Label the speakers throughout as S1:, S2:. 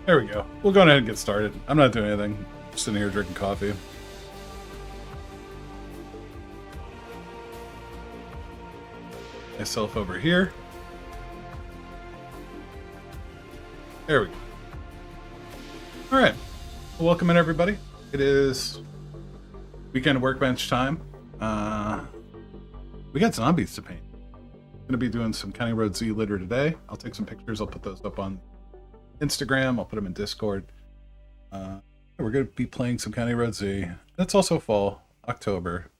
S1: There we go. We'll go ahead and get started. I'm not doing anything. Just sitting here drinking coffee. Myself over here. There we go. Alright. Well, welcome in, everybody. It is weekend workbench time. We got zombies to paint. I'm going to be doing some County Road Z litter today. I'll take some pictures. I'll put those up on Instagram. I'll put them in Discord. We're going to be playing some County Road Z. It's also fall, October.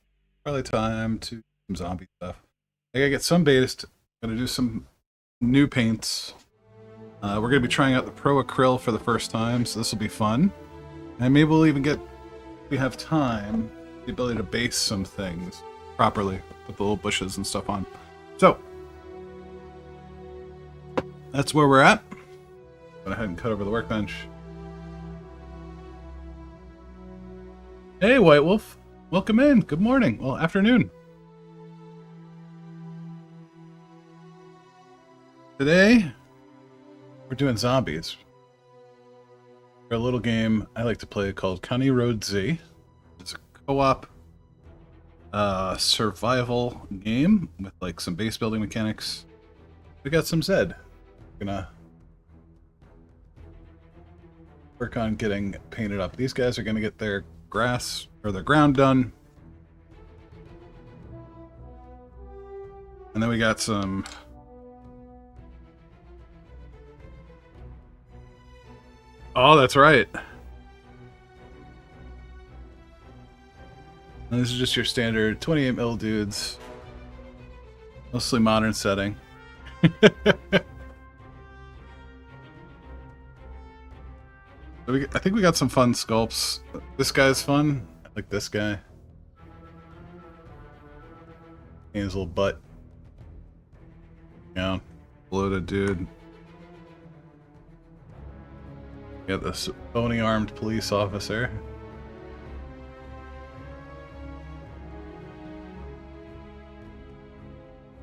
S1: Probably time to do some zombie stuff. I gotta get some based. Gonna do some new paints. We're gonna be trying out the Pro Acryl for the first time, so this will be fun. And maybe we'll even get, if we have time, the ability to base some things properly. Put the little bushes and stuff on. So, that's where we're at. Go ahead and cut over the workbench. Hey, White Wolf. Welcome in. Good morning. Well, afternoon. Today, we're doing zombies. For a little game I like to play called County Road Z. It's a co-op survival game with like some base building mechanics. We got some Zed. We're gonna work on getting painted up. These guys are gonna get their grass or their ground done. And then we got some oh, that's right. And this is just your standard 28 mil dudes. Mostly modern setting. I think we got some fun sculpts. This guy's fun. I like this guy. And his little butt. Yeah, bloated dude. Got this bony armed police officer.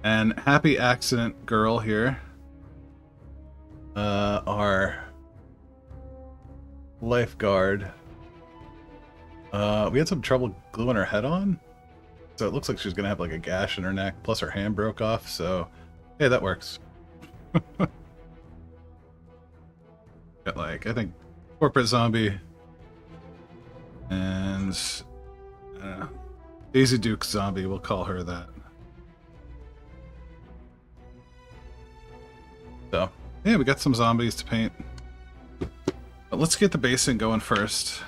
S1: And happy accident girl here. Our lifeguard. We had some trouble gluing her head on. So it looks like she's gonna have like a gash in her neck, plus her hand broke off, so hey, that works. Got like, I think, corporate zombie and Daisy Duke zombie, we'll call her that. So, yeah, we got some zombies to paint. But let's get the basing going first.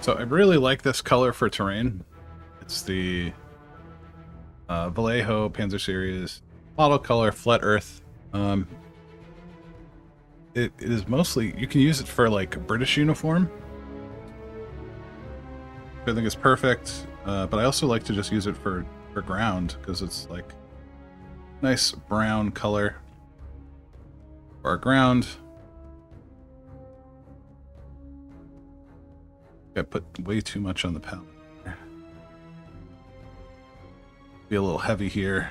S1: So I really like this color for terrain. It's the Vallejo Panzer Series model color, flat earth. It is mostly, you can use it for like a British uniform. I think it's perfect, but I also like to just use it for ground because it's like nice brown color for our ground. I put way too much on the palette. Be a little heavy here.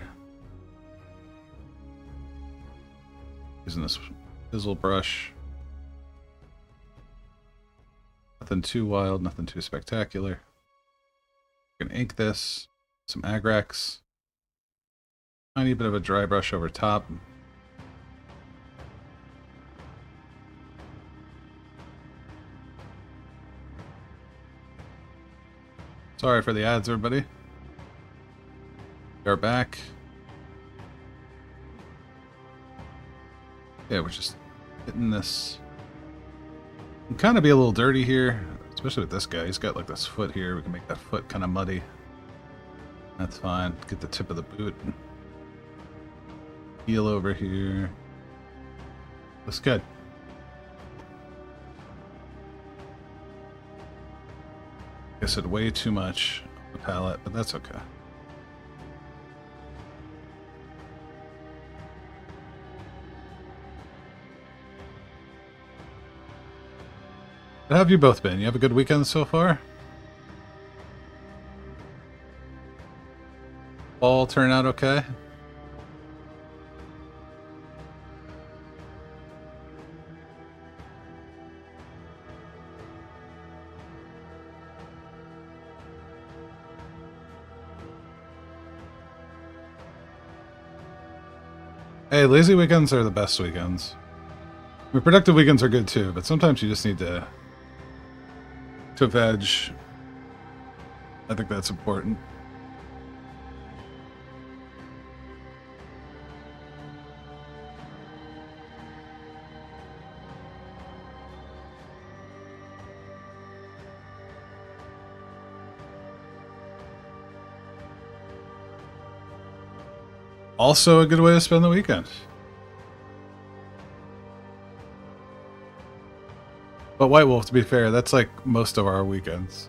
S1: Using this fizzle brush. Nothing too wild, nothing too spectacular. You can ink this, some Agrax. Tiny bit of a dry brush over top. Sorry for the ads, everybody. We are back. Yeah, we're just hitting this. Can kind of be a little dirty here, especially with this guy. He's got like this foot here. We can make that foot kind of muddy. That's fine. Get the tip of the boot. Heel over here. Looks good. I said way too much on the palette, but that's okay. How have you both been? You have a good weekend so far? All turn out okay? Hey, lazy weekends are the best weekends. I mean, productive weekends are good too, but sometimes you just need to veg. I think that's important. Also a good way to spend the weekend. But White Wolf, to be fair, that's like most of our weekends.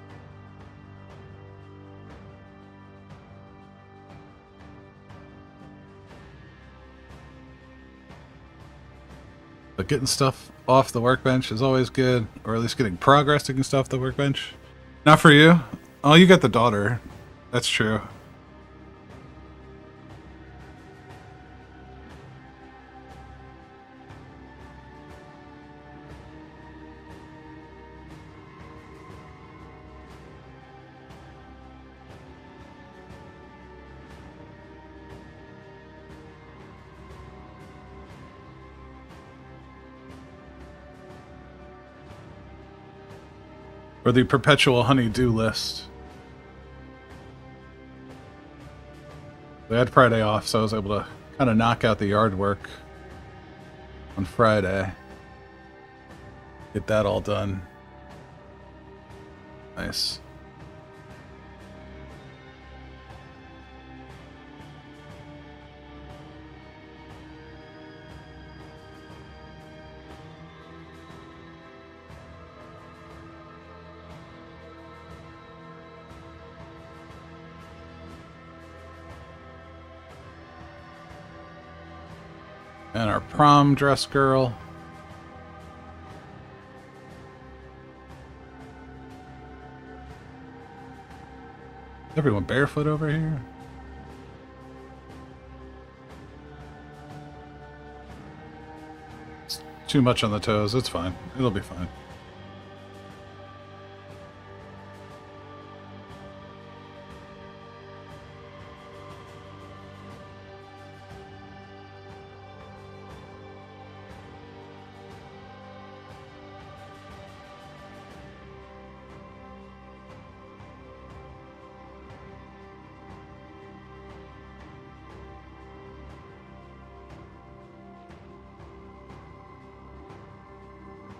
S1: But getting stuff off the workbench is always good, or at least getting progress to get stuff off the workbench. Not for you. Oh, you got the daughter. That's true. Or the perpetual honey-do list. We had Friday off, so I was able to kind of knock out the yard work on Friday. Get that all done. Nice. And our prom dress girl. Everyone barefoot over here? It's too much on the toes. It's fine. It'll be fine.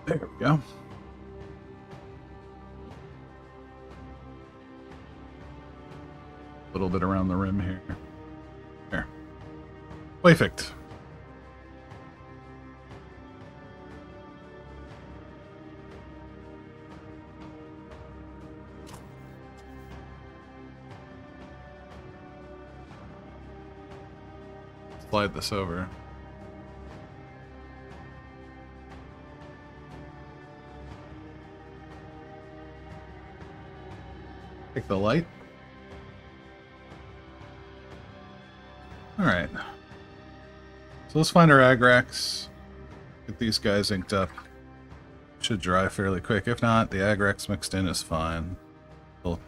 S1: There we go. A little bit around the rim here. There. Perfect. Slide this over. Take the light. Alright. So let's find our ag racks. Get these guys inked up. Should dry fairly quick. If not, the ag racks mixed in is fine. We'll...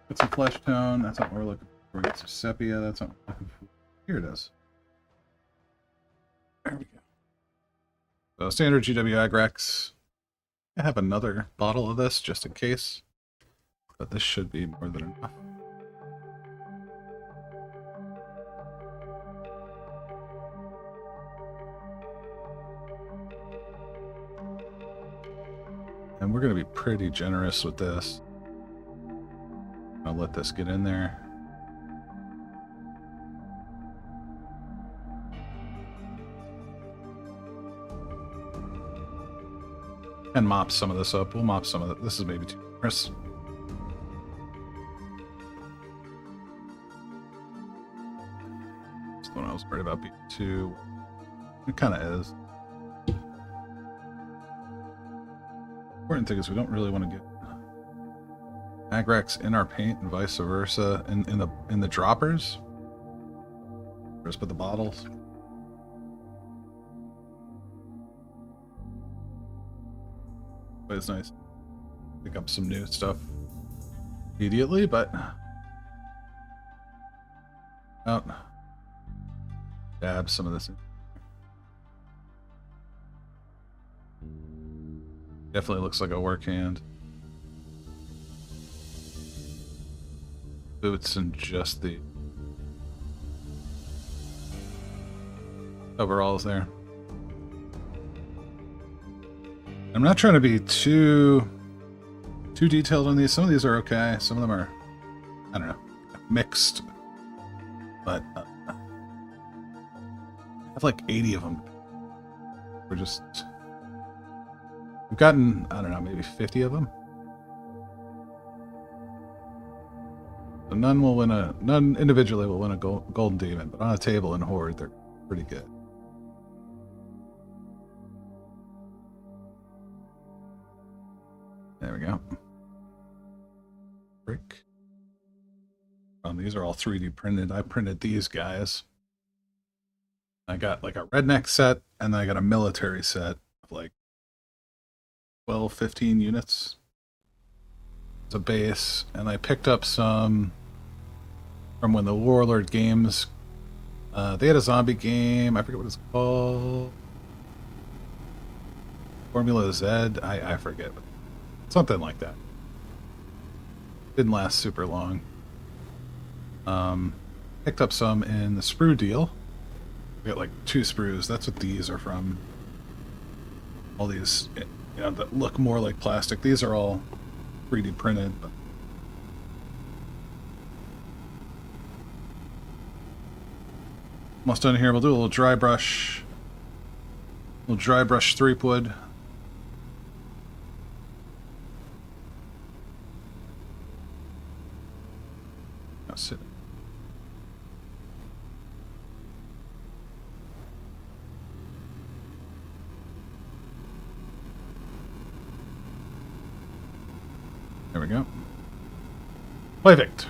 S1: Get some flesh tone. That's not what we're looking for. Get some sepia. That's not what we're looking for. Here it is. There we go. So standard GW ag racks. I have another bottle of this just in case. But this should be more than enough. And we're going to be pretty generous with this. I'll let this get in there. And mop some of this up. We'll mop some of it. This is maybe too generous. That's the one I was worried about being too. It kind of is. Important thing is we don't really want to get Agrax in our paint and vice versa in the droppers. Just put the bottles. But it's nice. Pick up some new stuff immediately, but out. Dab some of this in. Definitely looks like a work hand. Boots and just the overalls there. I'm not trying to be too detailed on these. Some of these are okay. Some of them are, I don't know, mixed. But I have like 80 of them. We've gotten, I don't know, maybe 50 of them. So none individually will win a golden demon, but on a table in Horde, they're pretty good. There we go. Brick. These are all 3D printed. I printed these guys. I got like a redneck set, and then I got a military set of like 12, 15 units. It's a base, and I picked up some from when the Warlord games. They had a zombie game. I forget what it's called. Formula Z. I forget. Something like that. Didn't last super long. Picked up some in the sprue deal. We got like 2 sprues. That's what these are from. All these, you know, that look more like plastic. These are all 3D printed. But almost done here. We'll do a little dry brush. Little dry brush threepwood. Now sit. There we go. Perfect.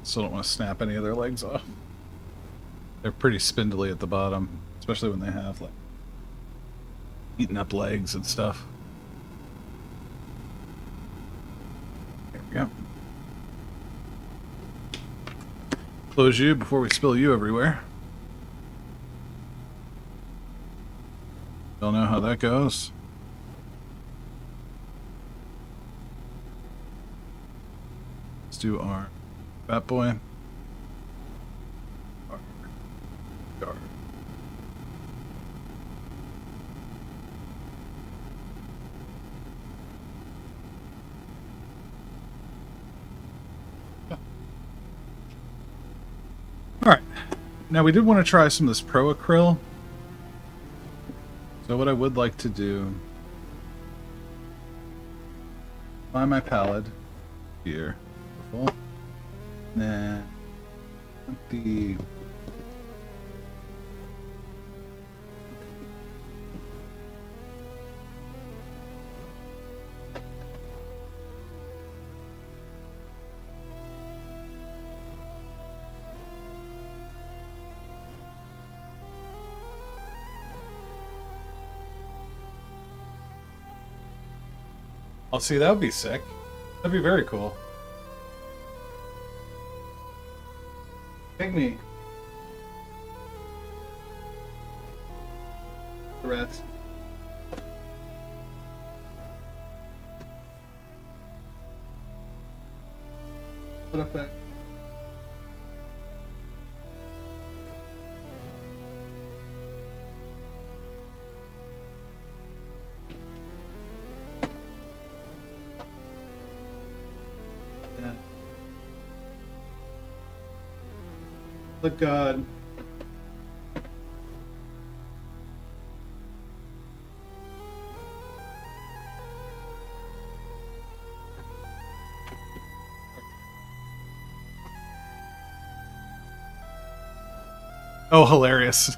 S1: Still don't want to snap any of their legs off. They're pretty spindly at the bottom, especially when they have like eaten up legs and stuff. There we go. Close you before we spill you everywhere. Don't know how that goes. Let's do our fat boy. Guard. Alright, now we did want to try some of this Pro Acryl. So what I would like to do, find my palette here, then the I'll see, that would be sick. That'd be very cool. Take me. The rats. Put up back. Look, God. Oh, hilarious.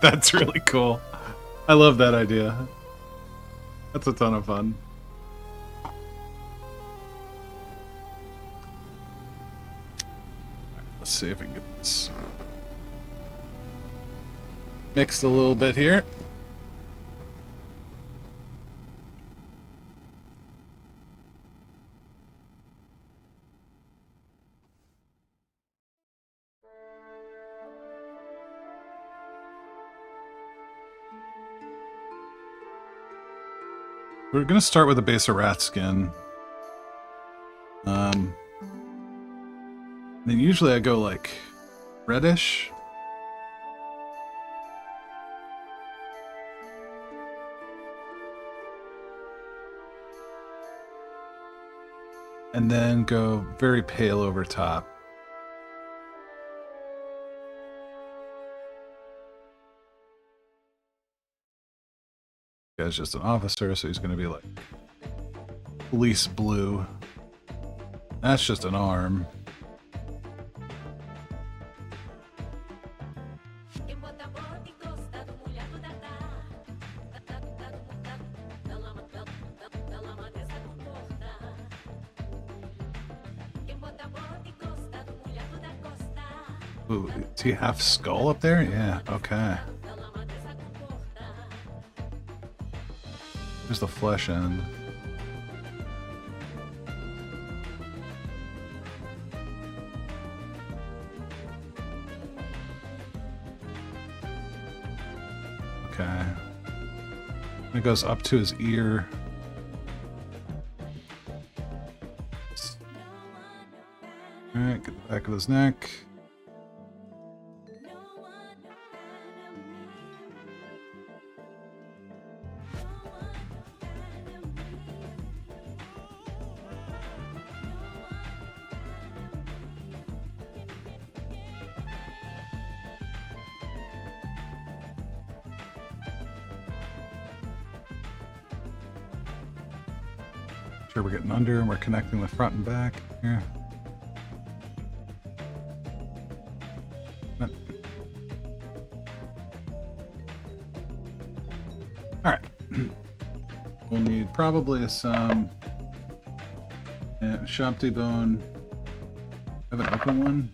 S1: That's really cool. I love that idea. That's a ton of fun. Let's see if we can get this mixed a little bit here. We're gonna start with a base of rat skin. Then usually I go like reddish. And then go very pale over top. This guy's just an officer, so he's gonna be like police blue. That's just an arm. Ooh, is he half skull up there? Yeah, okay. Here's the flesh end. Okay. It goes up to his ear. Alright, get the back of his neck. Sure, we're getting under and we're connecting the front and back here. Alright. We'll need probably some Shanti bone. I have an open one.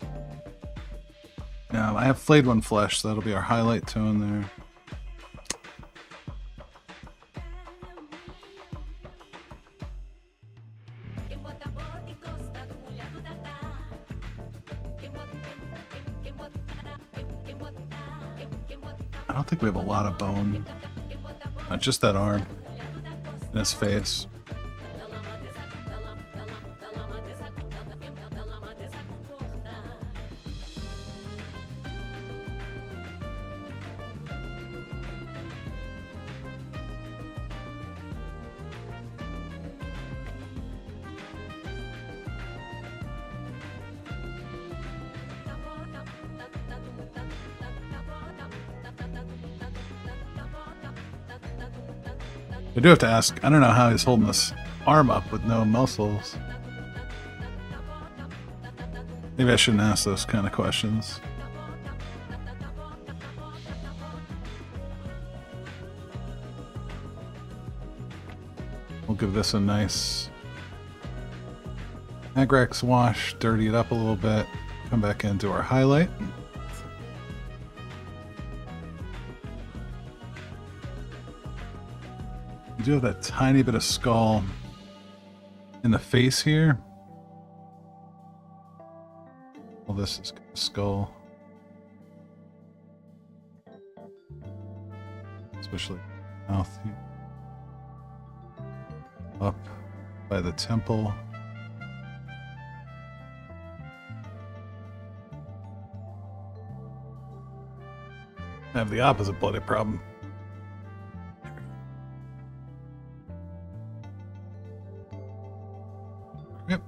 S1: No, I have flayed one flesh, so that'll be our highlight tone there. I don't think we have a lot of bone. Just that arm and his face. I do have to ask, I don't know how he's holding this arm up with no muscles. Maybe I shouldn't ask those kind of questions. We'll give this a nice Agrex wash, dirty it up a little bit, come back into our highlight. We do have that tiny bit of skull in the face here. Well, this is skull. Especially mouth here. Up by the temple. I have the opposite bloody problem. Yep.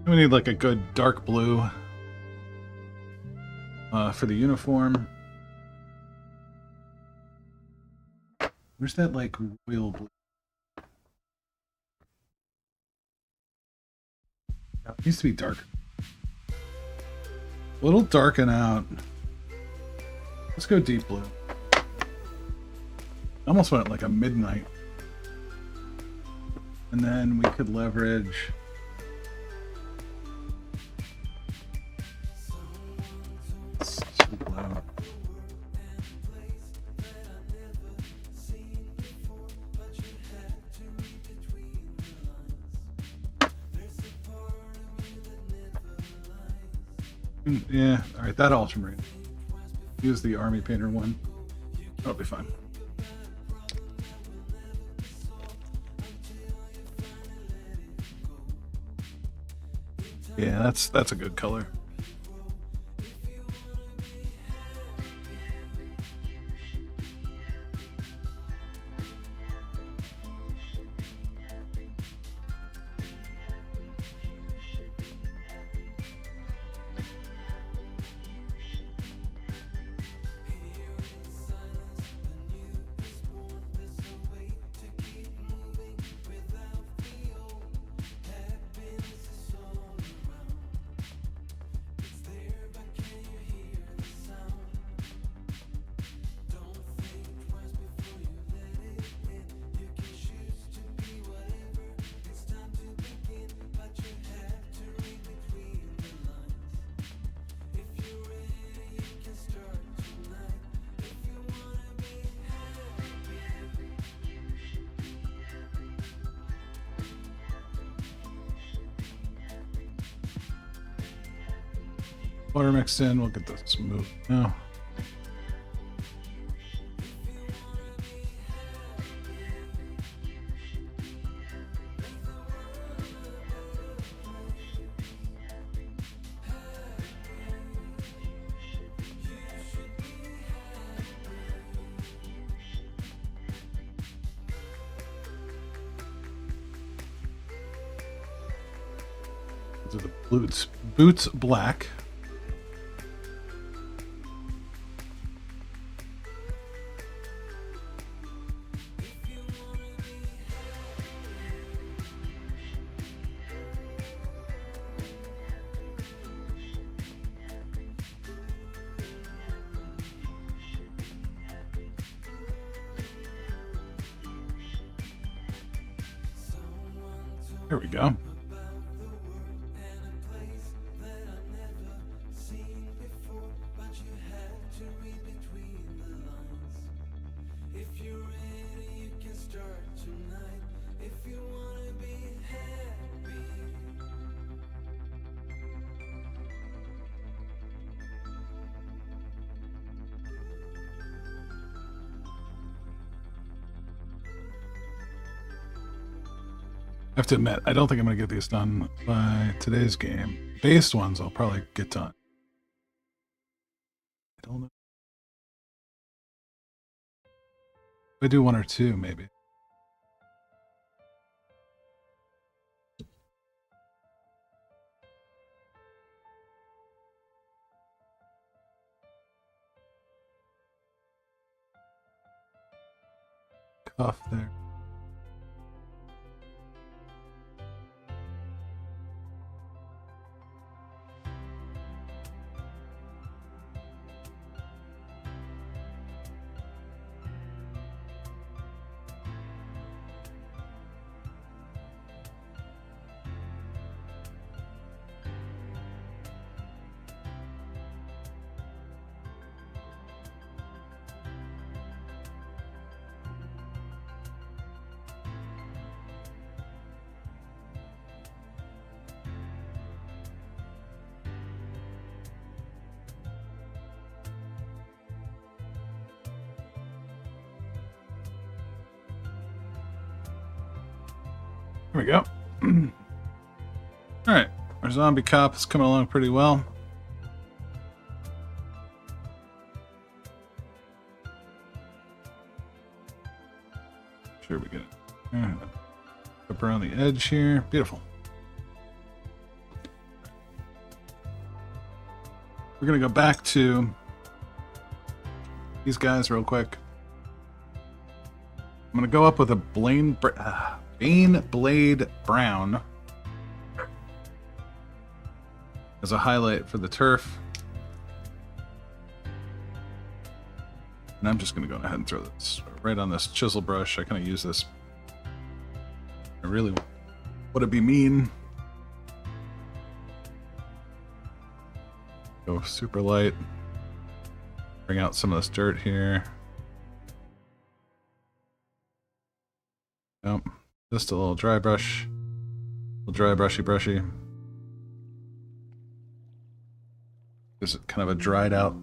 S1: We need like a good dark blue for the uniform. Where's that like royal blue? It needs to be dark. It'll darken out Let's go deep blue. Almost went like a midnight. And then we could leverage it's too low. Yeah, alright, that ultramarine. Use the army painter one. That'll be fine. Yeah, that's a good color. Water mixed in, we'll get this moved now. Those are the boots black. There we go. I have to admit, I don't think I'm going to get these done by today's game. Based ones I'll probably get done. I don't know. If I do one or two, maybe. Cuff there. There we go. Alright, our zombie cop is coming along pretty well. Sure we get it. Up around the edge here. Beautiful. We're going to go back to these guys real quick. I'm going to go up with a Bane Blade Brown as a highlight for the turf. And I'm just going to go ahead and throw this right on this chisel brush. I kind of use this. I really want to be mean. Go super light. Bring out some of this dirt here. Yep. Just a little dry brush. A little dry brushy. Gives it kind of a dried out.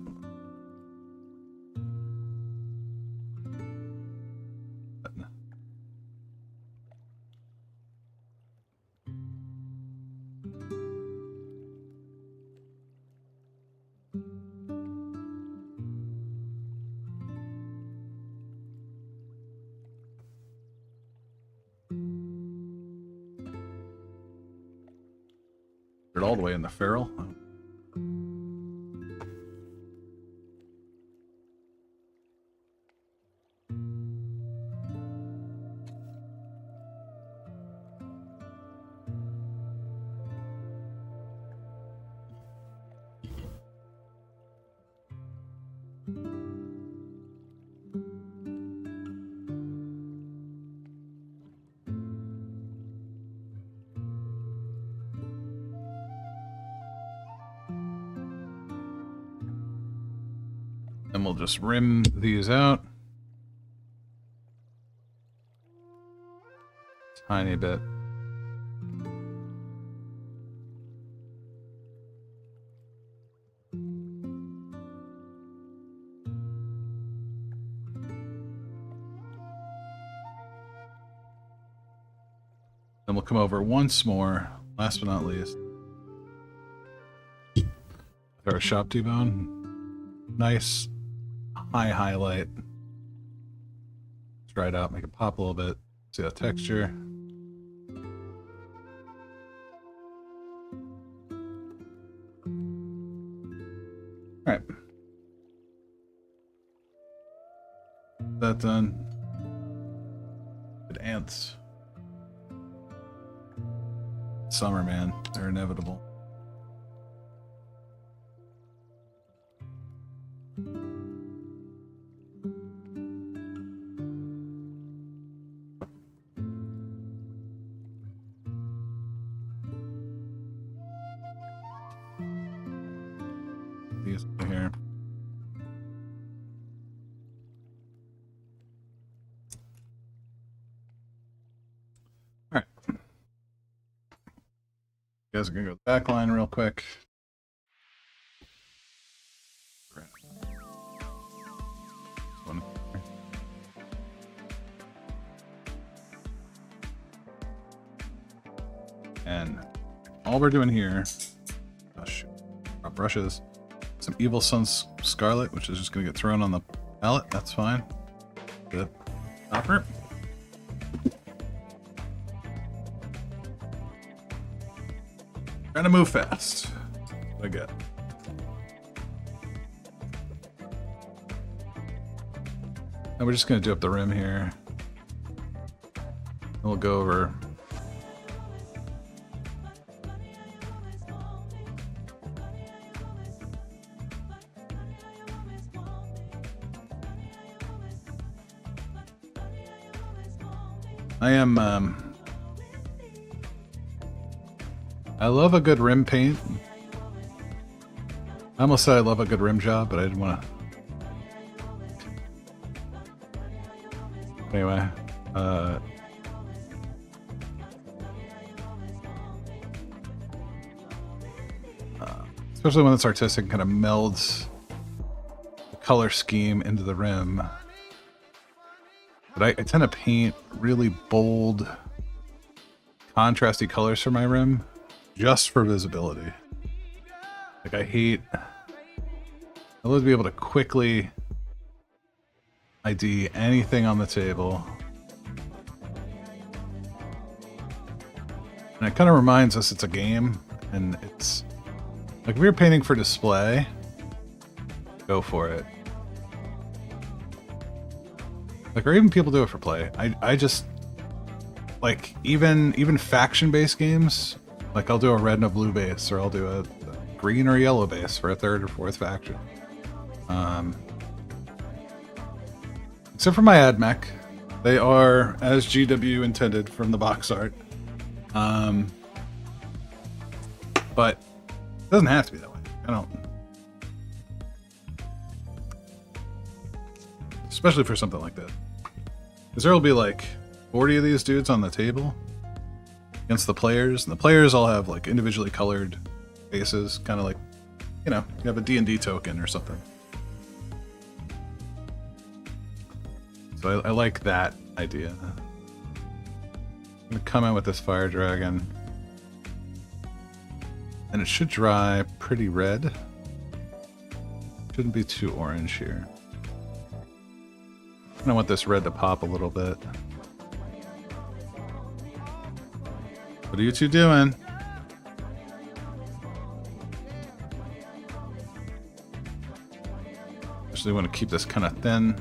S1: All the way in the ferrule. And we'll just rim these out. Tiny bit. Then we'll come over once more, last but not least. Throw a shop T-bone. Nice high highlight. Dry it out, make it pop a little bit. See that texture. All right. That done. Good ants. Summer, man. They're inevitable. These here. All right. You guys are gonna go to the back line real quick. And all we're doing here, oh shoot, drop brushes, some Evil Sun's Scarlet, which is just gonna get thrown on the palette. That's fine. Good. Stopper. Trying to move fast. I get. And we're just gonna do up the rim here. And we'll go over. I love a good rim paint. I almost said I love a good rim job, but I didn't want to. Anyway, especially when it's artistic, kind of melds the color scheme into the rim. But I tend to paint really bold, contrasty colors for my rim, just for visibility. Like I love to be able to quickly ID anything on the table. And it kind of reminds us it's a game, and it's like if you're painting for display, go for it. Like, or even people do it for play. I just like even faction-based games. Like I'll do a red and a blue base, or I'll do a green or yellow base for a third or fourth faction. Except for my ad mech. They are as GW intended from the box art. But it doesn't have to be that way. I don't. Especially for something like that. Because there will be like 40 of these dudes on the table against the players. And the players all have like individually colored faces. Kind of like, you know, you have a D&D token or something. So I like that idea. I'm going to come in with this fire dragon. And it should dry pretty red. Shouldn't be too orange here. I want this red to pop a little bit. What are you two doing? Actually want to keep this kind of thin.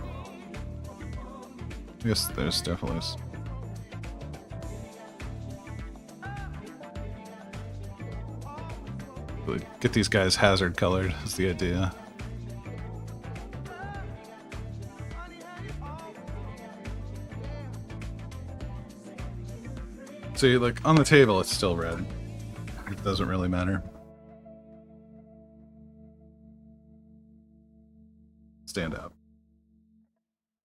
S1: I guess there's definitely... Get these guys hazard colored is the idea. See, like on the table it's still red. It doesn't really matter. Stand out.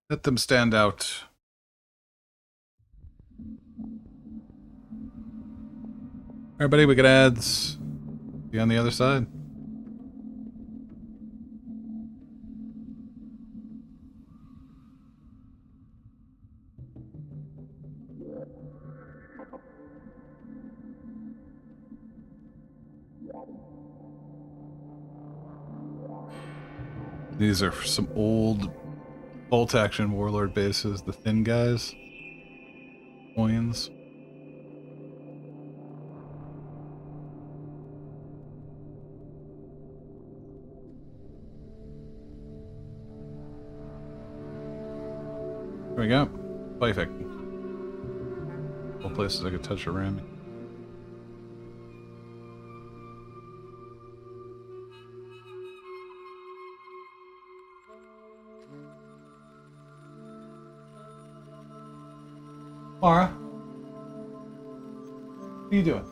S1: Let them stand out. Alright, buddy, we got ads. Be on the other side. These are some old bolt action warlord bases, the thin guys. Coins. There we go. Perfect. All places I could touch around me. Mara, what are you doing?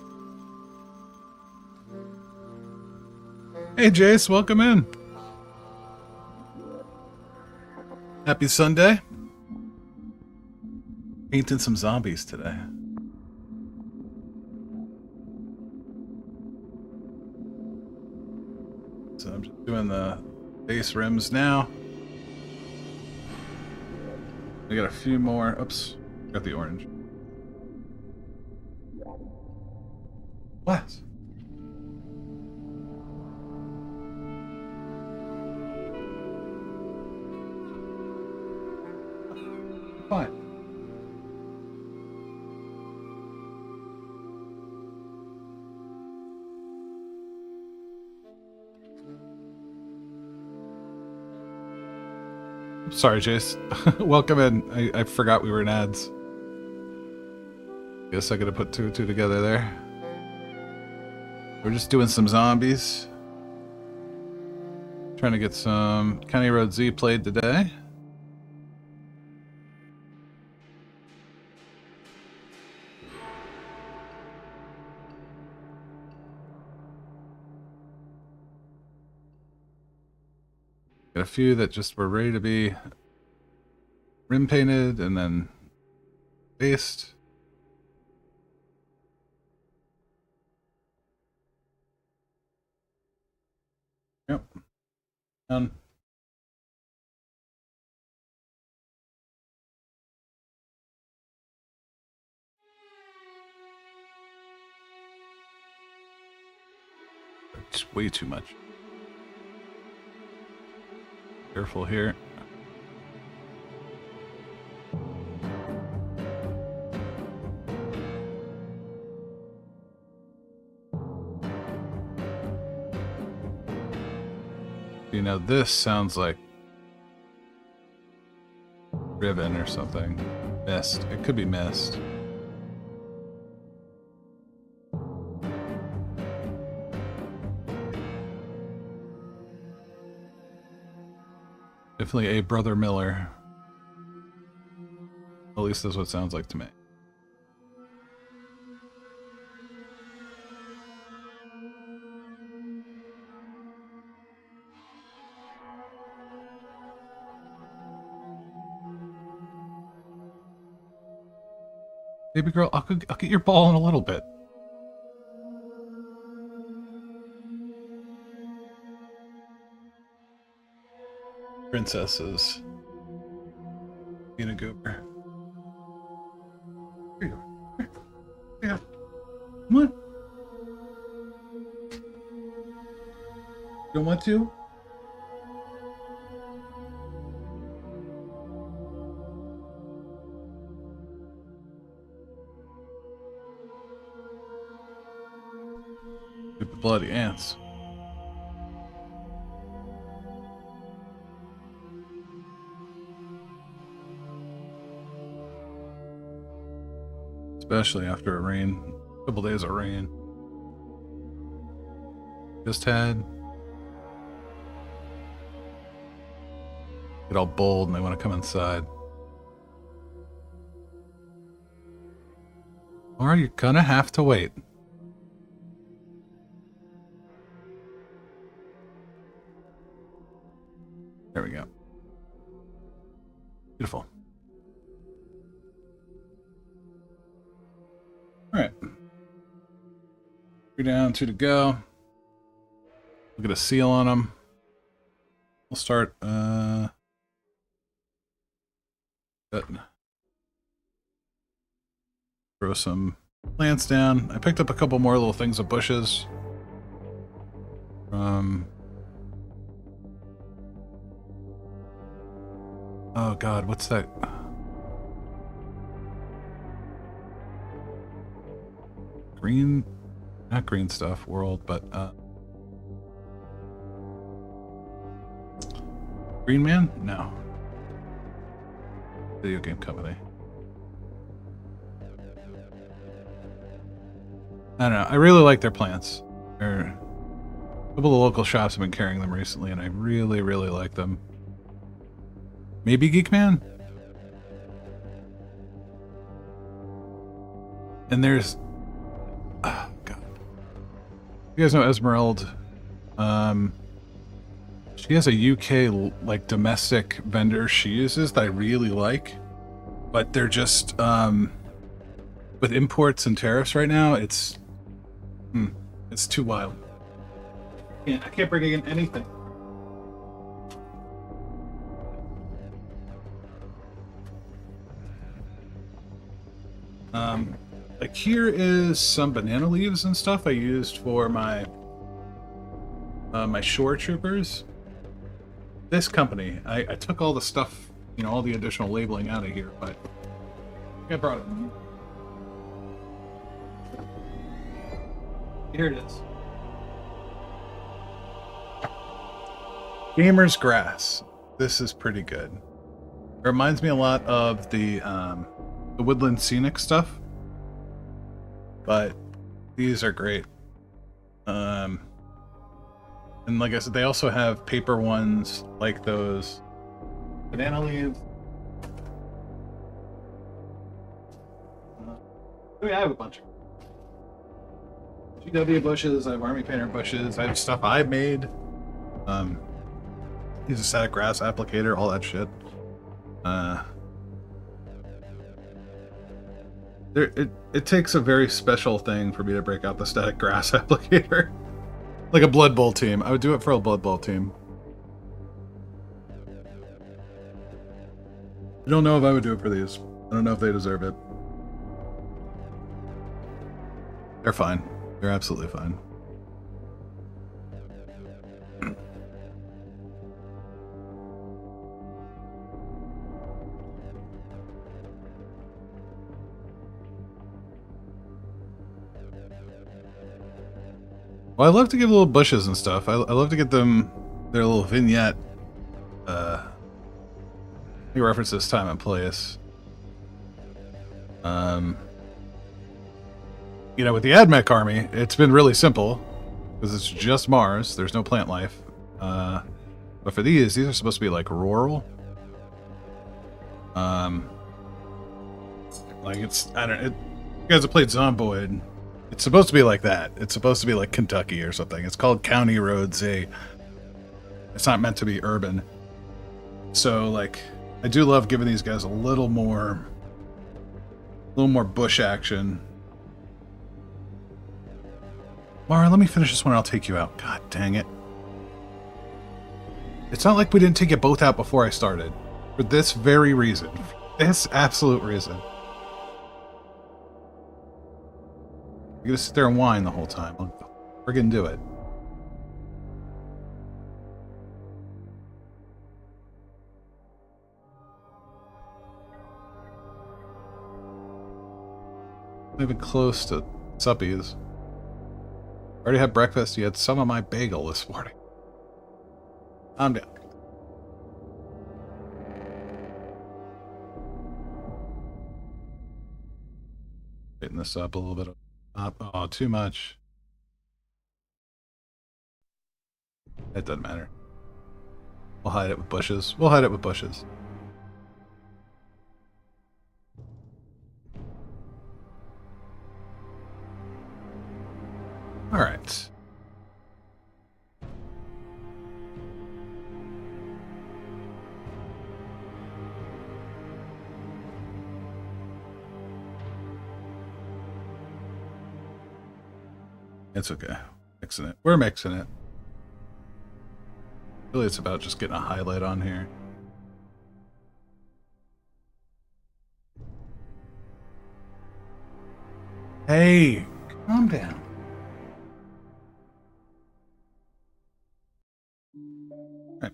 S1: Hey Jace, welcome in. Happy Sunday. Painting some zombies today. So I'm just doing the base rims now. We got a few more. Oops, got the orange. What? Fine. Sorry, Jace. Welcome in. I forgot we were in ads. Guess I gotta put two and two together there. We're just doing some zombies. Trying to get some County Road Z played today. Got a few that just were ready to be rim painted and then based. Yep. Done. It's way too much. Careful here. You know, this sounds like ribbon or something. Mist. It could be mist. Definitely a Brother Miller. least that's what it sounds like to me. Baby girl, I'll get your ball in a little bit. Princesses. Being a goober. Here you go. Yeah. Come on. You don't want to? Stupid bloody ants. Especially after a couple days of rain. Just had. Get all bold and they want to come inside. Or you're gonna have to wait. There we go. Beautiful. All right. We're down, 2 to go. Look at a seal on them. We'll start, throw some plants down. I picked up a couple more little things of bushes. Oh god, what's that? Green, not green stuff, world, but Green Man? No. Video game company. I don't know. I really like their plants. A couple of local shops have been carrying them recently, and I really, really like them. Maybe Geek Man? And there's... Oh, God. You guys know Esmeralda? She has a UK, like, domestic vendor she uses that I really like. But they're just, with imports and tariffs right now, it's too wild. I can't bring in anything. Like here is some banana leaves and stuff I used for my my shore troopers. This company, I took all the stuff, you know, all the additional labeling out of here, but I brought it. Here it is. Gamer's Grass. This is pretty good. It reminds me a lot of the Woodland Scenic stuff, but these are great. And like I said, they also have paper ones like those banana leaves. I have a bunch of GW bushes. I have army painter bushes. I have stuff I made. Use a static grass applicator, all that shit. It takes a very special thing for me to break out the static grass applicator. Like a Blood Bowl team. I would do it for a Blood Bowl team. I don't know if I would do it for these. I don't know if they deserve it. They're fine. They're absolutely fine. Well, I love to give little bushes and stuff. I love to get them their little vignette. He references time and place. You know, with the AdMech army, it's been really simple because it's just Mars. There's no plant life. But for these are supposed to be like rural. Like it's I don't. You guys have played Zomboid. It's supposed to be like that. It's supposed to be like Kentucky or something. It's called County Road Z. It's not meant to be urban. So like, I do love giving these guys a little more bush action. Mara, let me finish this one. I'll take you out. God dang it. It's not like we didn't take you both out before I started. For this very reason. This absolute reason. You're gonna sit there and whine the whole time. I'll friggin' do it. Not even close to suppies. Already had breakfast. You had some of my bagel this morning. Calm down. Getting this up a little bit. Up. Oh, too much. It doesn't matter. We'll hide it with bushes. We'll hide it with bushes. All right. It's okay. Mixing it. We're mixing it. Really, it's about just getting a highlight on here. Hey, calm down. Right.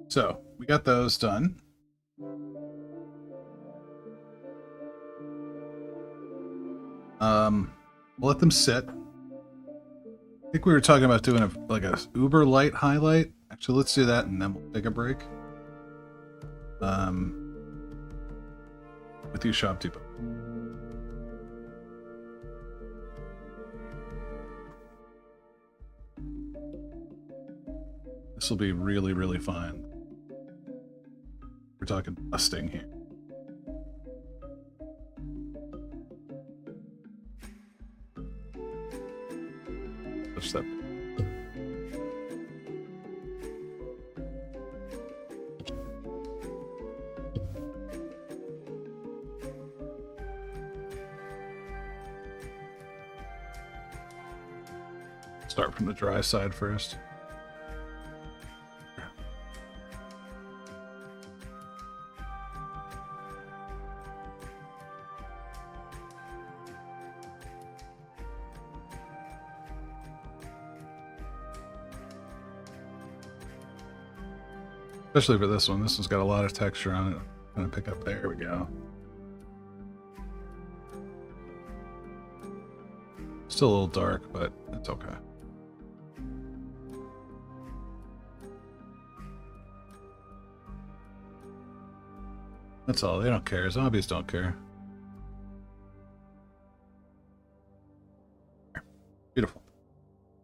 S1: So, we got those done. We'll let them sit. I think we were talking about doing like a uber light highlight. Actually, let's do that and then we'll take a break. With you, Shop Depot. This will be really, really fine. We're talking busting here. Push that. Start from the dry side first. Especially for this one. This one's got a lot of texture on it. I'm gonna pick up. There we go. Still a little dark, but it's okay. That's all. They don't care. Zombies don't care. Beautiful.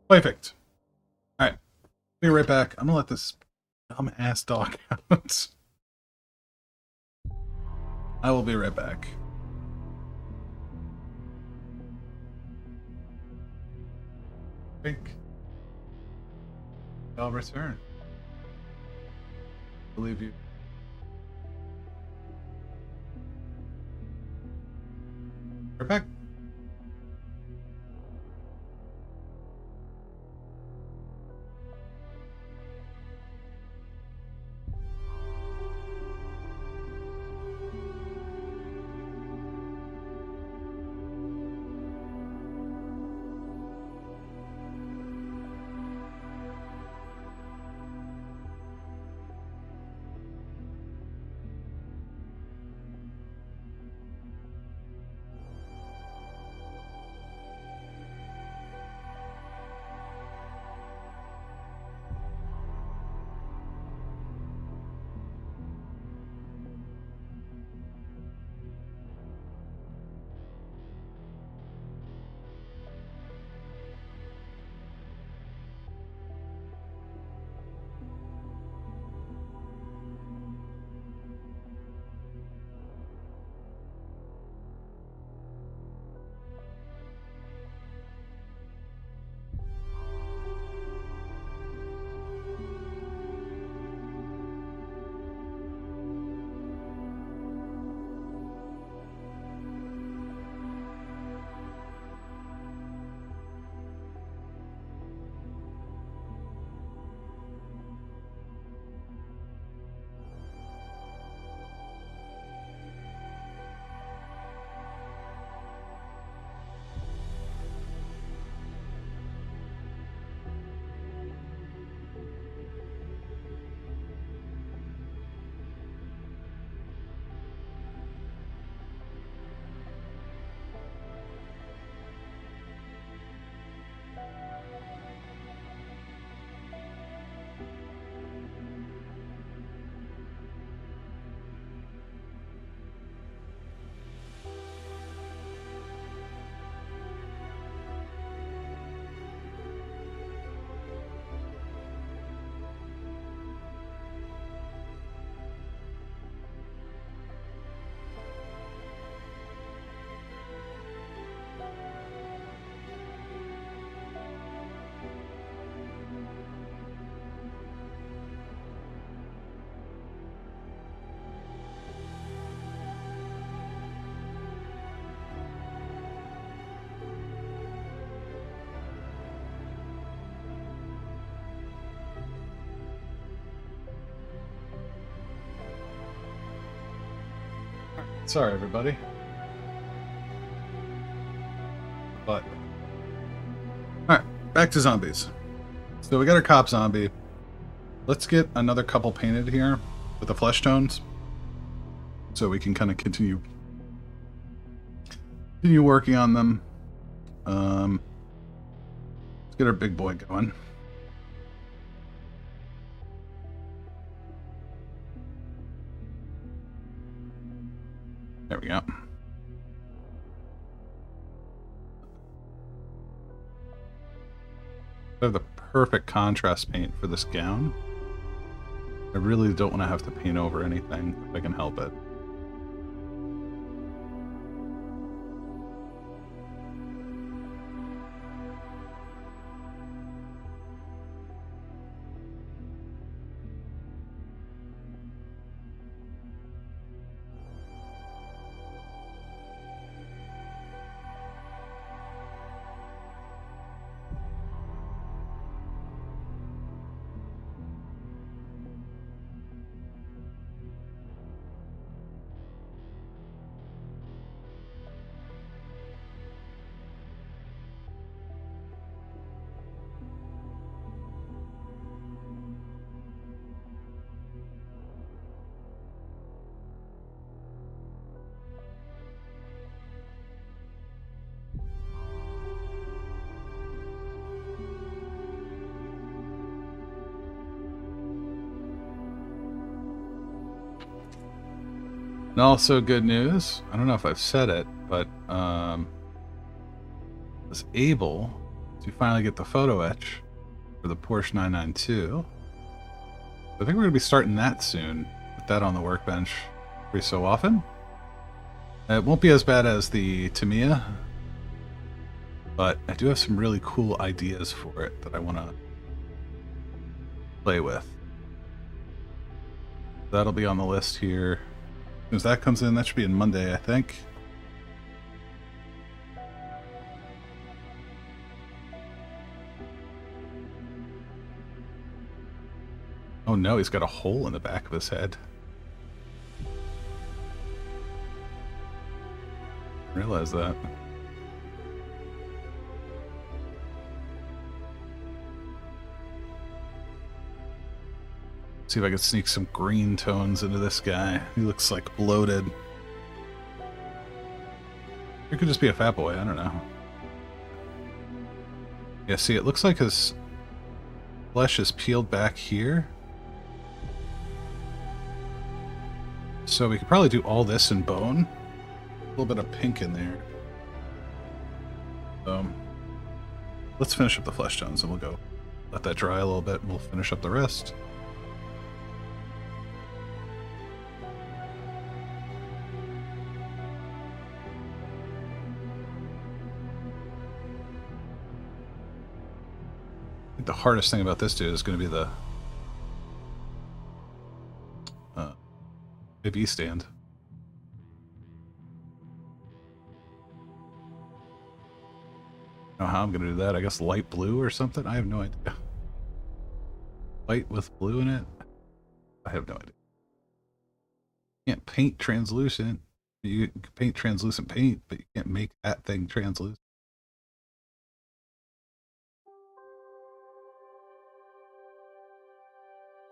S1: Perfect. All right. Be right back. I'm gonna let this dumb ass dog out. I will be right back. I think I'll return. I believe you. Right back. Sorry, everybody. But all right, back to zombies. So we got our cop zombie. Let's get another couple painted here with the flesh tones, so we can kind of continue working on them. Let's get our big boy going. There we go. I have the perfect contrast paint for this gown. I really don't want to have to paint over anything if I can help it. And also good news, I don't know if I've said it, but I was able to finally get the photo etch for the Porsche 992. I think we're going to be starting that soon. Put that on the workbench every so often. It won't be as bad as the Tamiya, but I do have some really cool ideas for it that I want to play with. That'll be on the list here. As soon as that comes in, that should be in Monday, I think. Oh no, he's got a hole in the back of his head. Realize that. See if I can sneak some green tones into this guy. He looks like bloated. It could just be a fat boy, I don't know. Yeah, see, it looks like his flesh is peeled back here. So we could probably do all this in bone. A little bit of pink in there. Let's finish up the flesh tones and we'll go let that dry a little bit and we'll finish up the rest. I think the hardest thing about this dude is going to be the AV stand. I don't know how I'm going to do that. I guess light blue or something? I have no idea. White with blue in it? I have no idea. You can't paint translucent. You can paint translucent paint, but you can't make that thing translucent.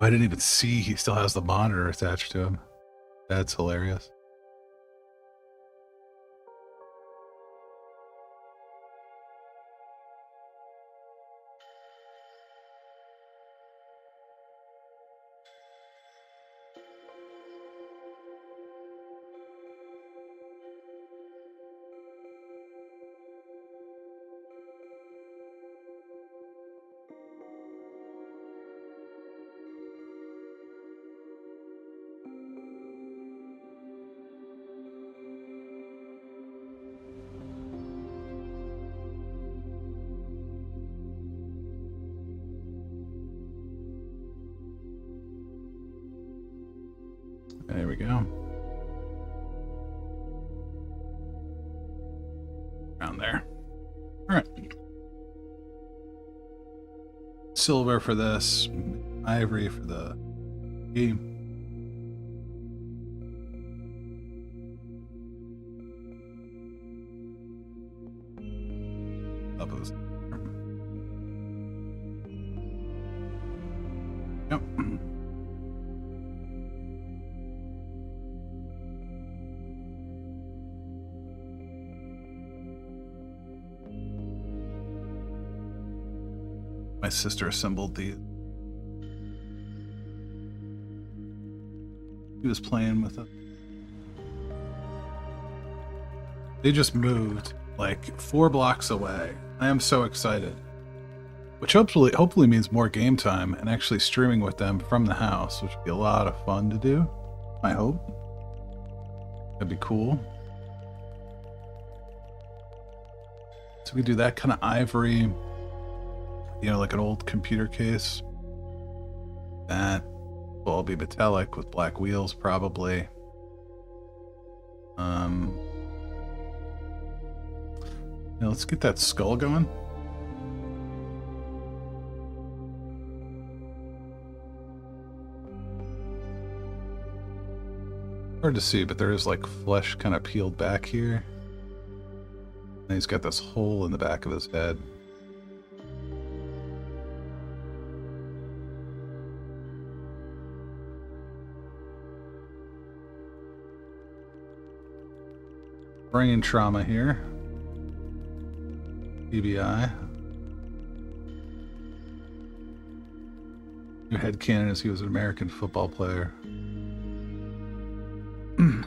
S1: I didn't even see he still has the monitor attached to him. That's hilarious. There we go. Around there. All right. Silver for this, ivory for the key. Up of this. Yep. My sister assembled these. He was playing with it. They just moved like 4 blocks away. I am so excited. Which hopefully means more game time and actually streaming with them from the house, which would be a lot of fun to do. I hope. That'd be cool. So we do that kind of ivory, you know, like an old computer case. That will all be metallic with black wheels, probably. Yeah, let's get that skull going. Hard to see, but there is like flesh kind of peeled back here. And he's got this hole in the back of his head. Brain trauma here. TBI. Your headcanon is he was an American football player. And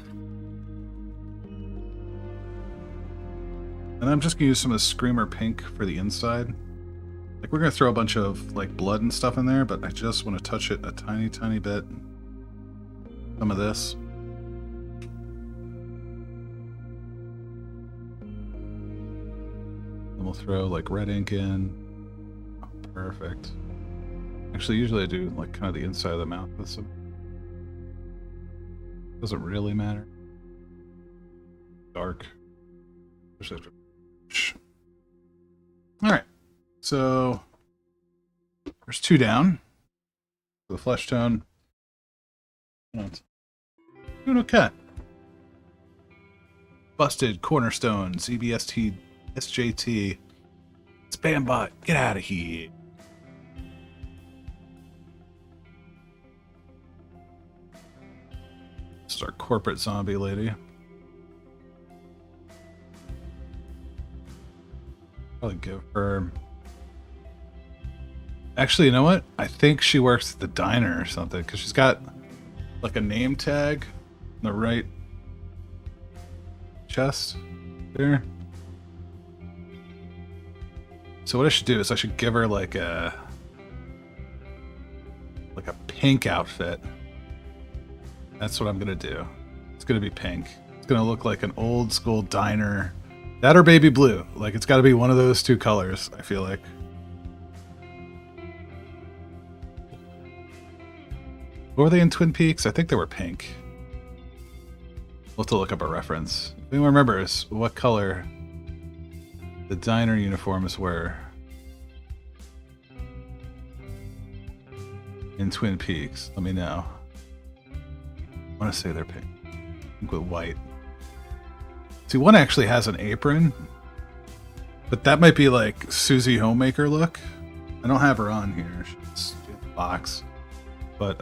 S1: I'm just gonna use some of the Screamer Pink for the inside. Like, we're gonna throw a bunch of like blood and stuff in there, but I just want to touch it a tiny, tiny bit. Some of this. Then we'll throw like red ink in. Oh, perfect. Actually, usually I do like kind of the inside of the mouth with some. Doesn't really matter. Dark. All right, so there's 2 down. The flesh tone. Doing okay. Busted cornerstone. ZBST SJT. Spambot. Get out of here. This is our corporate zombie lady. Probably give her. Actually, you know what? I think she works at the diner or something because she's got like a name tag in the right chest there. So what I should do is I should give her like a pink outfit. That's what I'm gonna do. It's gonna be pink. It's gonna look like an old school diner. That or baby blue. Like, it's got to be one of those 2 colors, I feel like. What were they in Twin Peaks? I think they were pink. We'll have to look up a reference. If anyone remembers what color the diner uniforms were in Twin Peaks, let me know. I want to say they're pink. Pink with white. See, one actually has an apron, but that might be like Susie Homemaker look. I don't have her on here. She's in the box. But,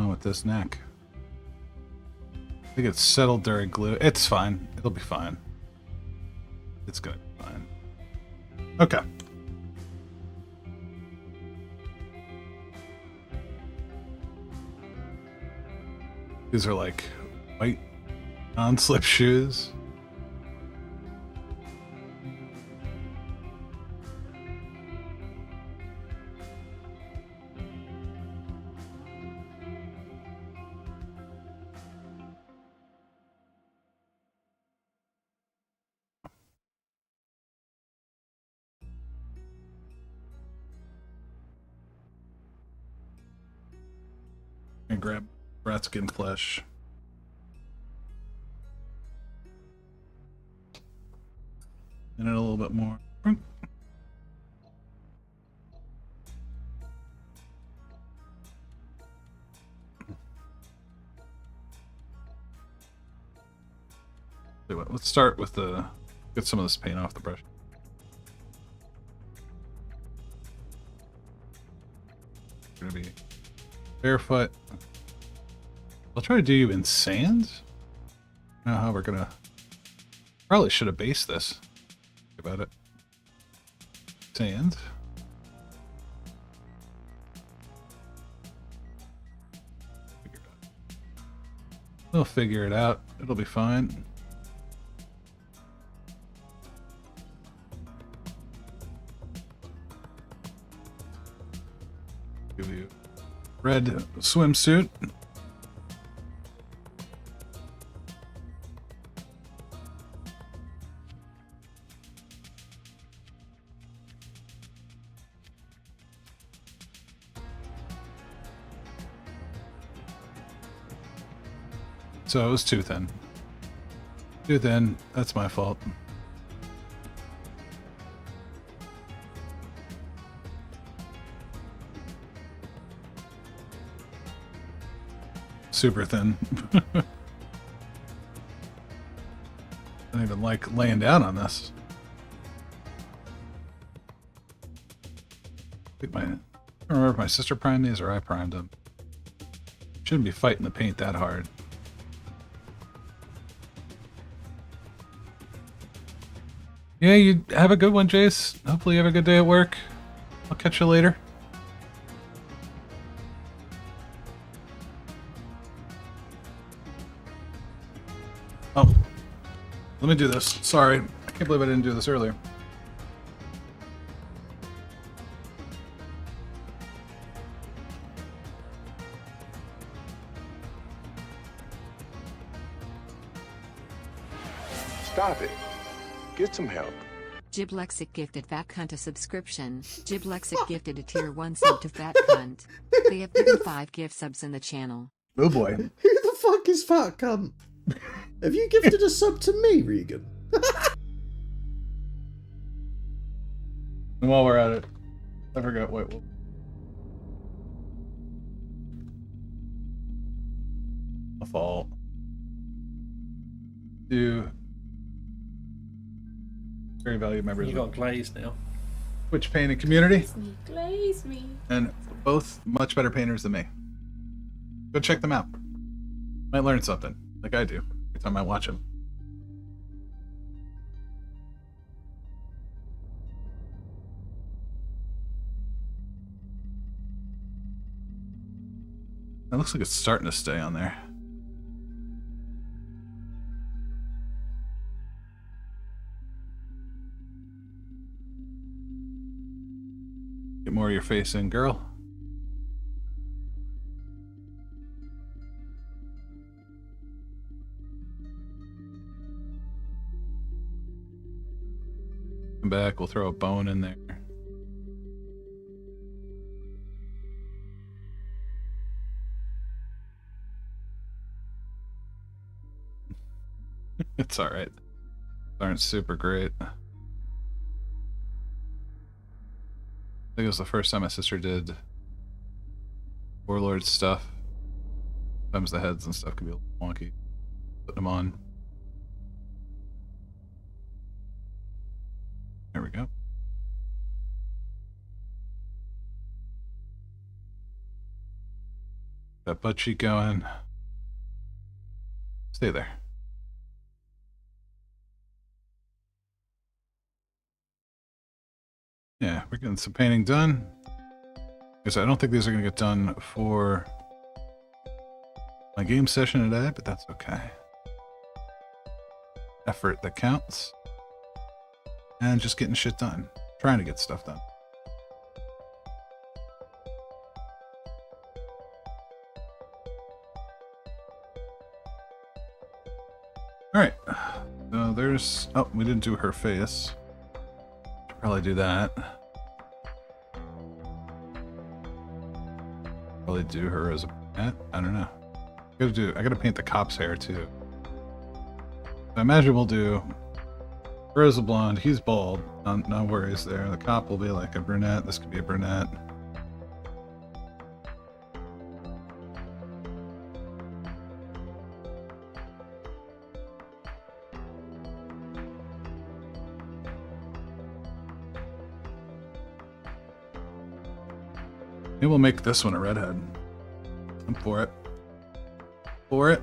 S1: with this neck. I think it's settled during glue. It's fine. It'll be fine. It's gonna be fine. Okay. These are like white non-slip shoes. And grab rat skin flesh. And then a little bit more. Let's start with get some of this paint off the brush. We're gonna be barefoot. I'll try to do you in sand. I don't know how we're gonna. Probably should have based this. Think about it. Sand. We'll figure it out. It'll be fine. Give you red swimsuit. So it was too thin. Too thin. That's my fault. Super thin. I don't even like laying down on this. I don't remember if my sister primed these or I primed them. Shouldn't be fighting the paint that hard. Yeah, you have a good one, Jace. Hopefully you have a good day at work. I'll catch you later. Oh, let me do this. Sorry, I can't believe I didn't do this earlier.
S2: Stop it. Get some help.
S3: Jiblexic gifted Fat Cunt a subscription. Jiblexic gifted a tier 1 sub to Fat Cunt. They have given 5 gift subs in the channel.
S1: Oh boy.
S4: Who the fuck is Fat Cunt? Have you gifted a sub to me, Regan?
S1: And while we're at it, I forgot what. A fault. Do very valued members.
S5: You got glazed now.
S1: Twitch painting community.
S6: Glaze me.
S1: And both much better painters than me. Go check them out. Might learn something, like I do, every time I watch them. It looks like it's starting to stay on there. Get more of your face in, girl. Come back, we'll throw a bone in there. It's alright. Aren't super great. I think it was the first time my sister did Warlord stuff. Sometimes the heads and stuff can be a little wonky. Putting them on. There we go. That butt cheek going. Stay there. Yeah, we're getting some painting done. Because I don't think these are going to get done for my game session today, but that's okay. Effort that counts. And just getting shit done. Trying to get stuff done. Alright. So there's... Oh, we didn't do her face. Should probably do that. Probably do her as a I don't know. I gotta paint the cop's hair too. I imagine we'll do Rose a blonde, he's bald. No worries there. The cop will be like a brunette. This could be a brunette. Maybe we'll make this one a redhead. I'm for it. For it.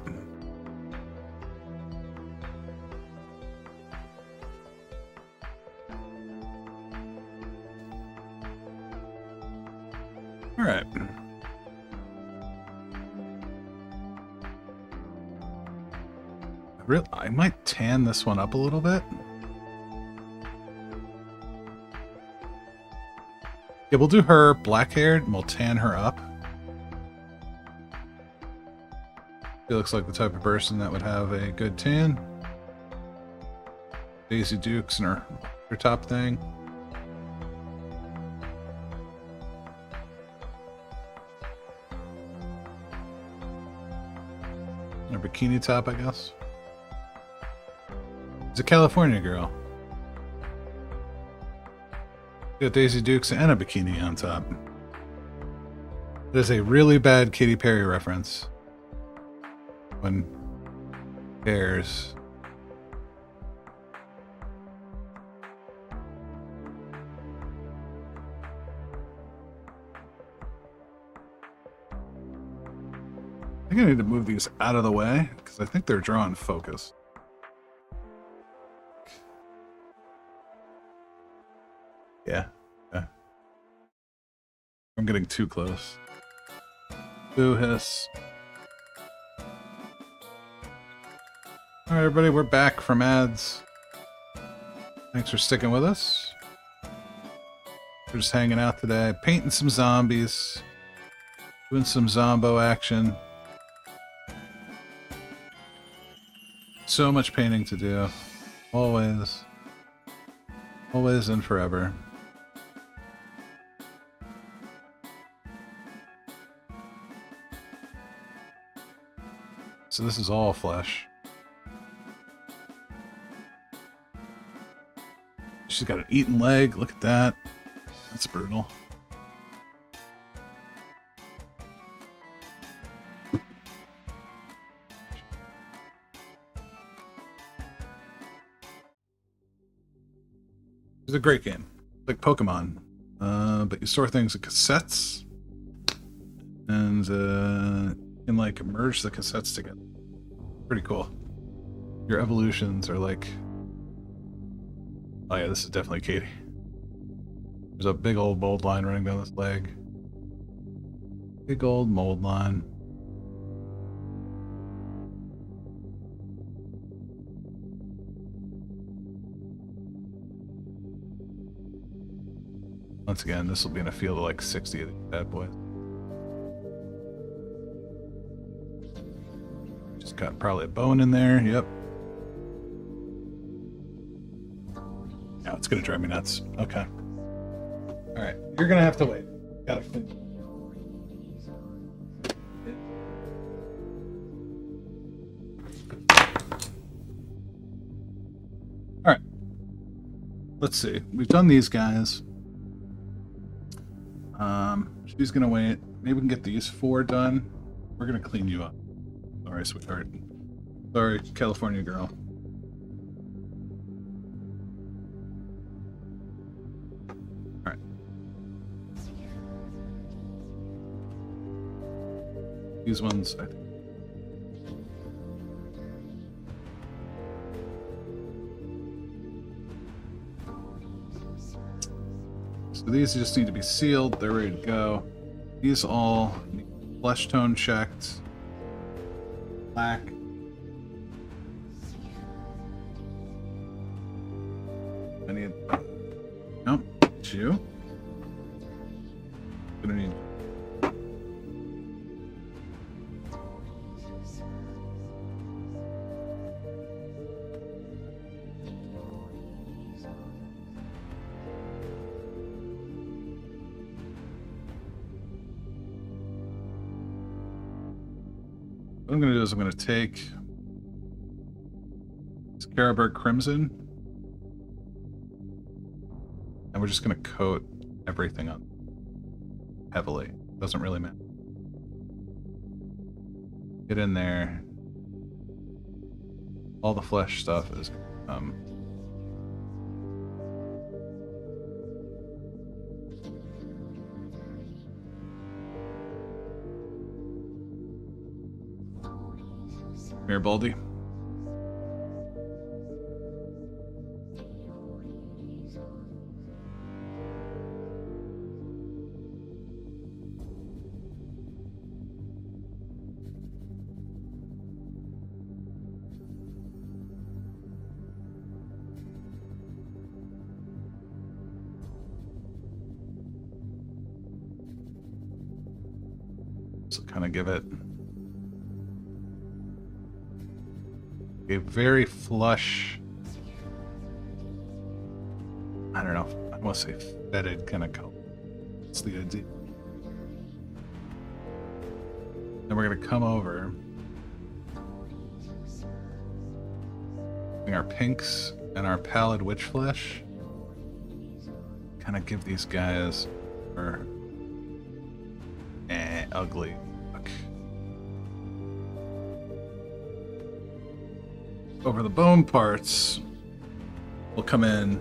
S1: All right. I might tan this one up a little bit. Yeah, we'll do her black-haired and we'll tan her up. She looks like the type of person that would have a good tan. Daisy Dukes and her top thing. And her bikini top, I guess. It's a California girl. Got Daisy Dukes and a bikini on top. There's a really bad Katy Perry reference. When cares. I think I need to move these out of the way because I think they're drawing focus. Yeah. I'm getting too close. Boo hiss. Alright, everybody, we're back from ads. Thanks for sticking with us. We're just hanging out today, painting some zombies, doing some zombo action. So much painting to do. Always. Always and forever. So this is all flesh. She's got an eaten leg. Look at that. That's brutal. It's a great game. Like Pokemon. But you store things in cassettes. And you can like merge the cassettes together. Pretty cool. Your evolutions are like... Oh yeah, this is definitely Katie. There's a big old mold line running down this leg. Big old mold line. Once again, this will be in a field of like 60 of these bad boys. Just got probably a bone in there, yep. Now it's gonna drive me nuts. Okay. Alright, you're gonna have to wait. Gotta finish. Alright. Let's see. We've done these guys. She's gonna wait. Maybe we can get these 4 done. We're gonna clean you up. Sorry, sweetheart. Sorry, California girl. Alright. These ones, I think. So these just need to be sealed. They're ready to go. These all need flesh tone checked. Black. I need... Nope. It's you. Gonna need... What I'm going to do is I'm going to take Scaraberg Crimson, and we're just going to coat everything on heavily. Doesn't really matter. Get in there. All the flesh stuff is Come here, Baldy. So kind of give it a very flush, I don't know, I want to say fetid kind of color. That's the idea. Then we're going to come over, bring our pinks and our pallid witch flesh, kind of give these guys our ugly look. Over the bone parts, we'll come in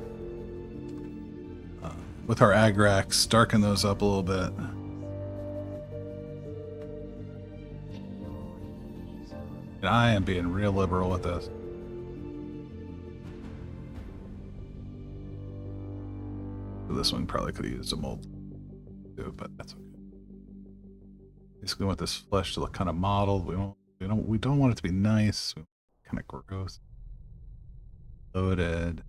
S1: with our Agrax, darken those up a little bit. And I am being real liberal with this. This one probably could have used a mold too, but that's okay. Basically, we want this flesh to look kind of mottled. We don't want it to be nice. Kind of gross. Loaded.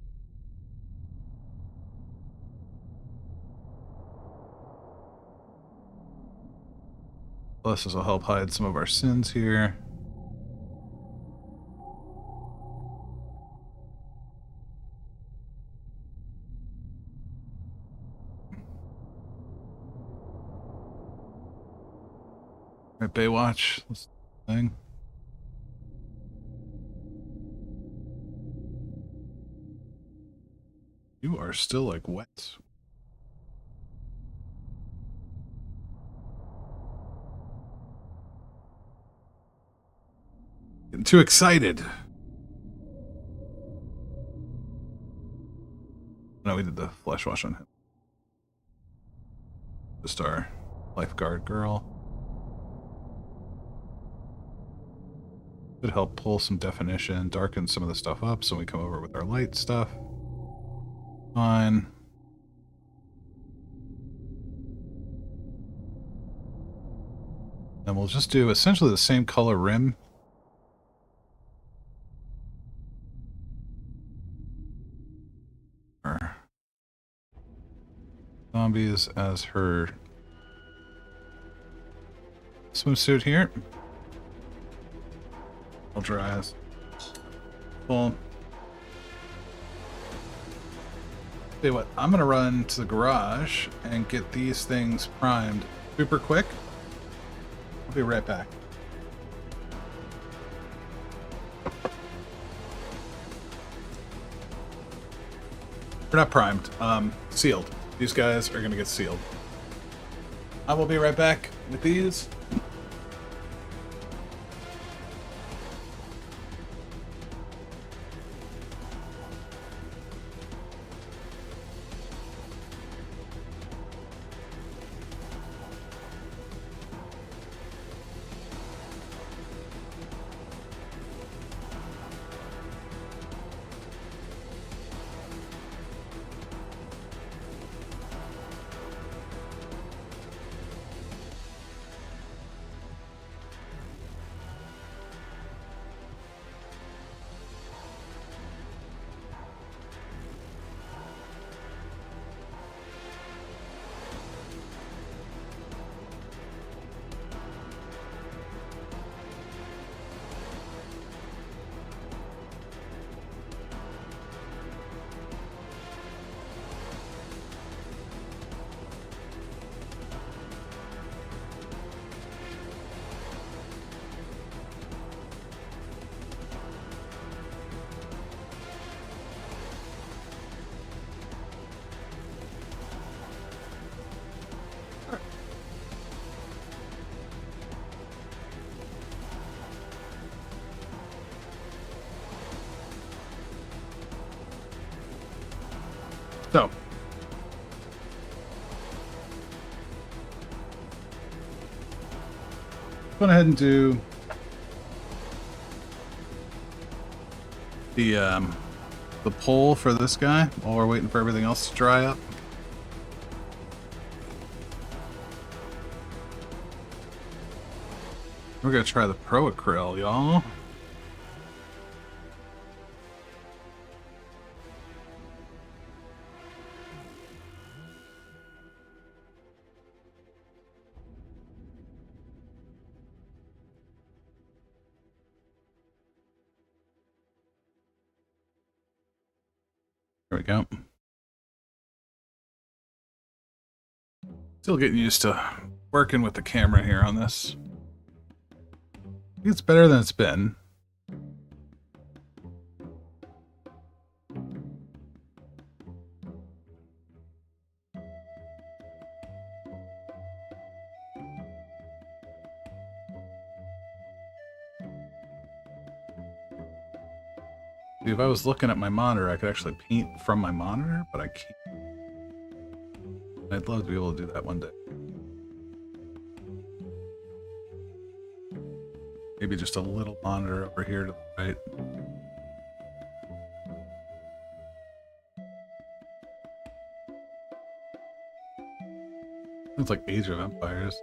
S1: Plus, this will help hide some of our sins here. All right, Baywatch. This thing. You are still like wet. Getting too excited. No, we did the flesh wash on him. Just our lifeguard girl. Could help pull some definition, darken some of the stuff up so we come over with our light stuff. Fine. And we'll just do essentially the same color rim. Our zombies as her swimsuit here. I'll dry us. Well, tell you what, I'm gonna run to the garage and get these things primed super quick. I'll be right back. We're not primed, sealed. These guys are gonna get sealed. I will be right back with these. So, go ahead and do the pole for this guy while we're waiting for everything else to dry up. We're gonna try the Pro Acryl, y'all. There we go. Still getting used to working with the camera here on this. I think it's better than it's been. If I was looking at my monitor, I could actually paint from my monitor, but I can't. I'd love to be able to do that one day. Maybe just a little monitor over here to the right. It's like Age of Empires.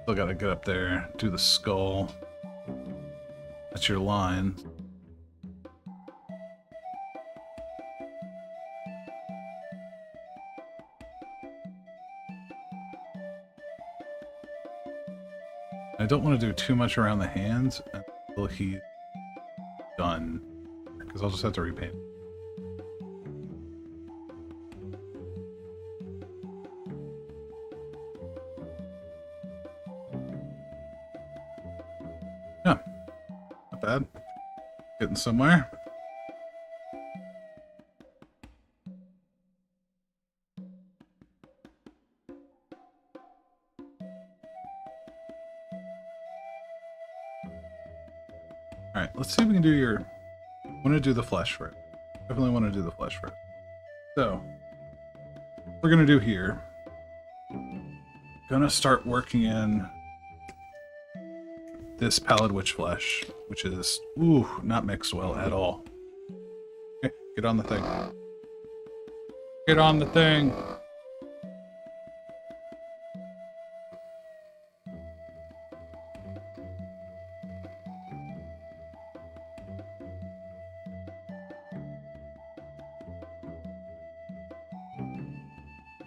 S1: Still gotta get up there, do the skull. That's your line. I don't want to do too much around the hands until he's done, because I'll just have to repaint. Yeah, not bad. Getting somewhere. Alright, let's see if we can do your... I want to do the flesh first. Definitely want to do the flesh first. So, we're going to do here. Gonna start working in this pallid witch flesh, which is, ooh, not mixed well at all. Okay, get on the thing. Get on the thing!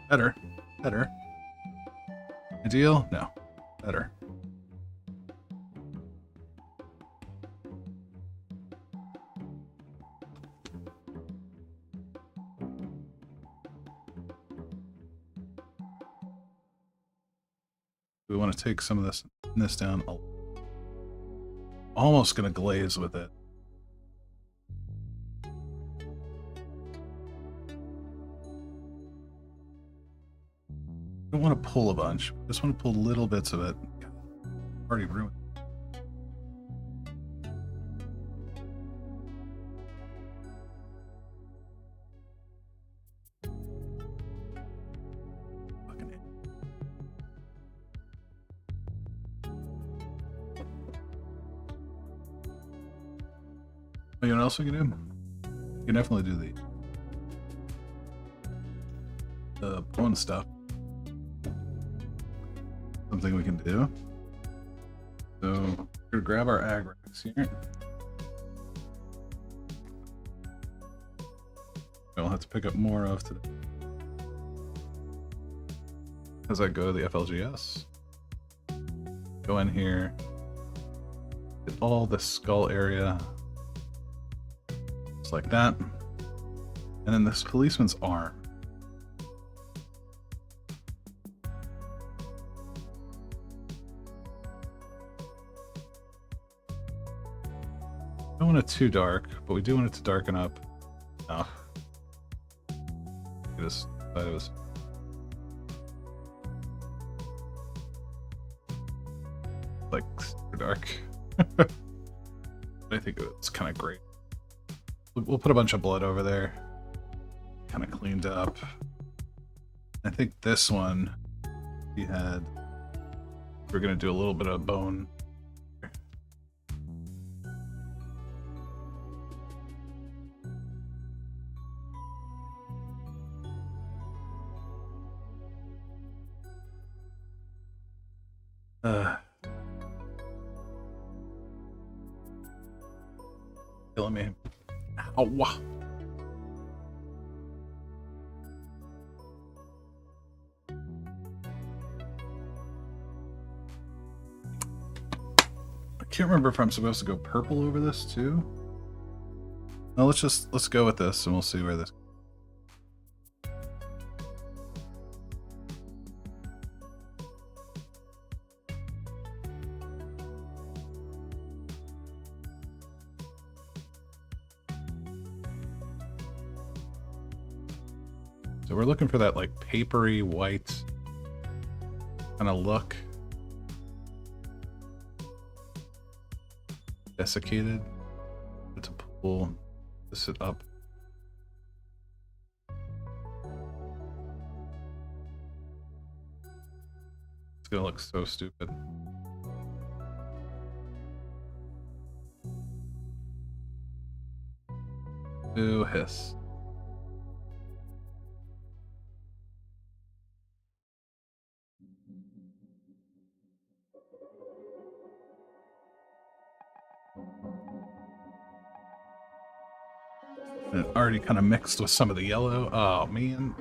S1: Better. Better. Ideal? No. Better. We want to take some of this down. Almost going to glaze with it. I don't want to pull a bunch. I just want to pull little bits of it. Already ruined. Fucking hell. You know what else we can do? You can definitely do the bone stuff. Something we can do. So we're gonna grab our ag racks here. I'll have to pick up more of today as I go to the FLGS. Go in here, get all the skull area, just like that, and then this policeman's arm. I don't want it too dark, but we do want it to darken up enough. Get just thought it was like super dark. But I think it's kind of great. We'll put a bunch of blood over there. Kind of cleaned up. I think this one we had. We're gonna do a little bit of bone. Killing me. Ow. I can't remember if I'm supposed to go purple over this too. No, let's go with this and we'll see where this. So we're looking for that like papery white kind of look. Desiccated. To pull this up. It's gonna look so stupid. Ooh, hiss. It already kind of mixed with some of the yellow. Oh, man.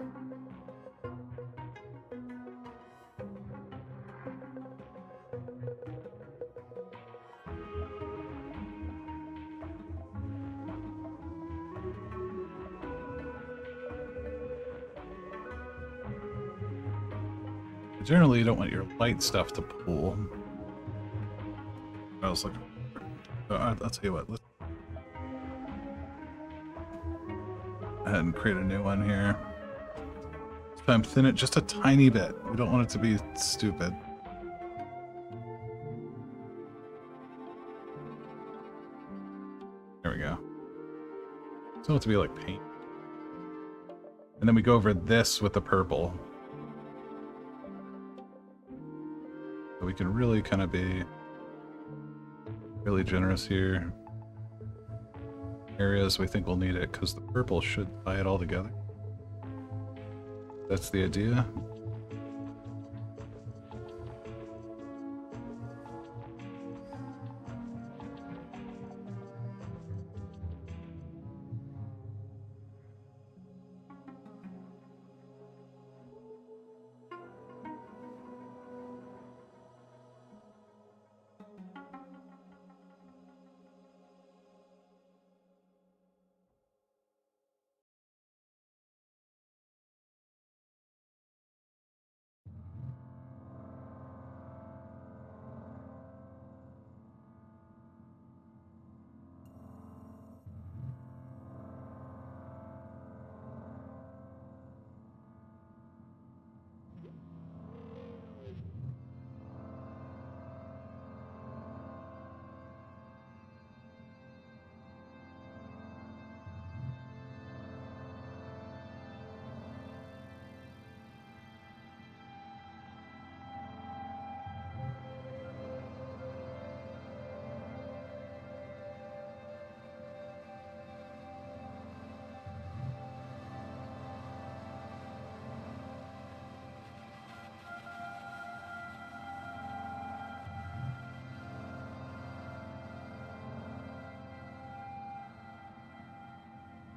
S1: Generally, you don't want your light stuff to pool. I was looking. I'll tell you what. Let's go ahead and create a new one here. This time, thin it just a tiny bit. We don't want it to be stupid. There we go. Just want it to be like paint. And then we go over this with the purple. So we can really kind of be really generous here. Areas we think we'll need it because the purple should tie it all together. That's the idea.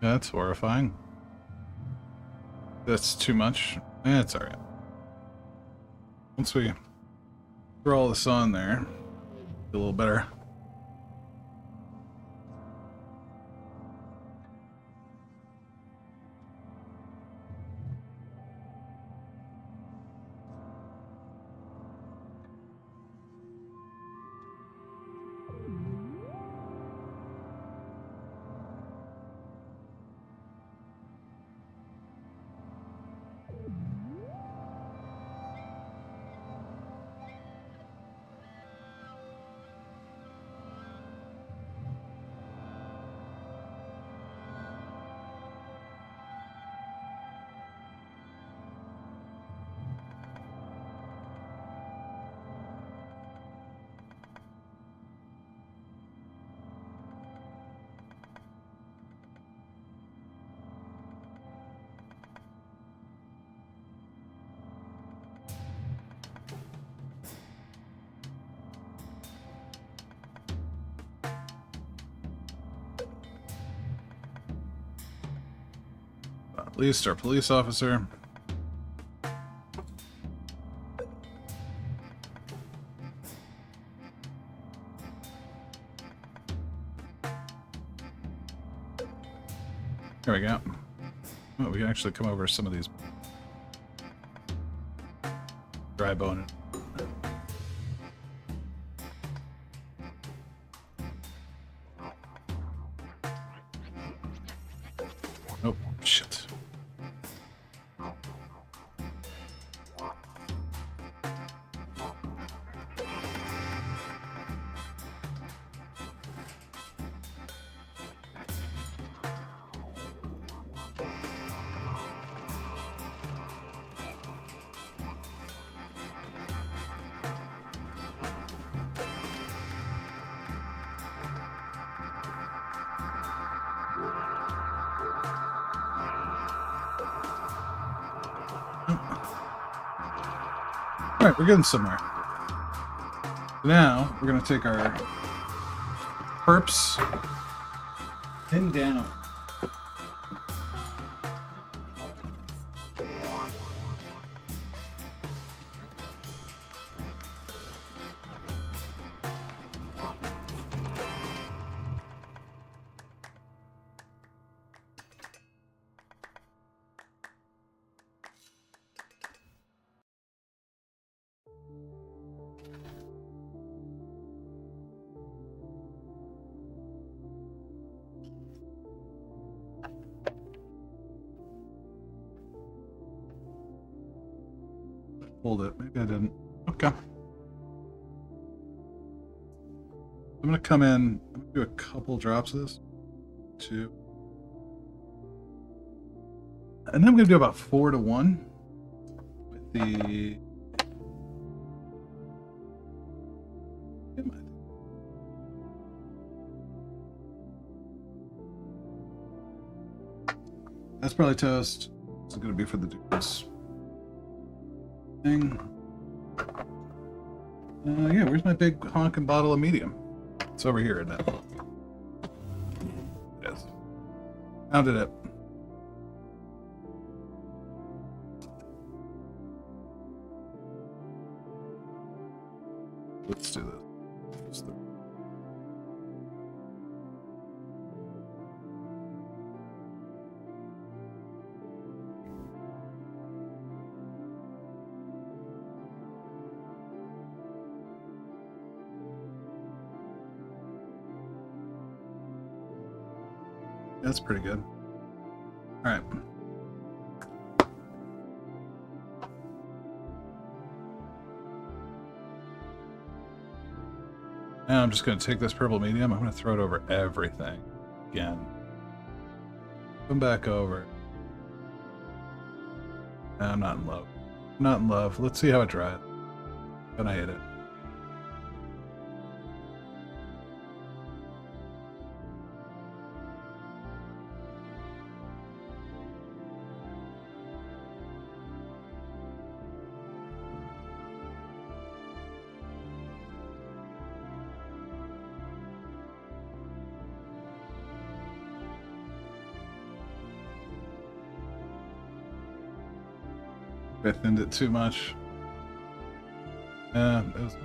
S1: That's horrifying. That's too much. It's alright. Once we throw all this on there, a little better. At least our police officer. There we go. Oh, we can actually come over some of these dry bone. Oh, shit. Alright, we're getting somewhere. Now, we're going to take our perps pinned down. Hold it. Maybe I didn't. Okay. I'm going to come in. I'm going to do a couple drops of this. 2. And then I'm going to do about 4 to 1 with the... That's probably toast. It's going to be for the dudes. Thing. Yeah, where's my big honking bottle of medium? It's over here, isn't it? Yes. Found it. Let's do this. That's pretty good. All right. Now I'm just going to take this purple medium. I'm going to throw it over everything again. Come back over. I'm not in love. I'm not in love. Let's see how it dries. Then I hit it. I thinned it too much. Yeah, it was...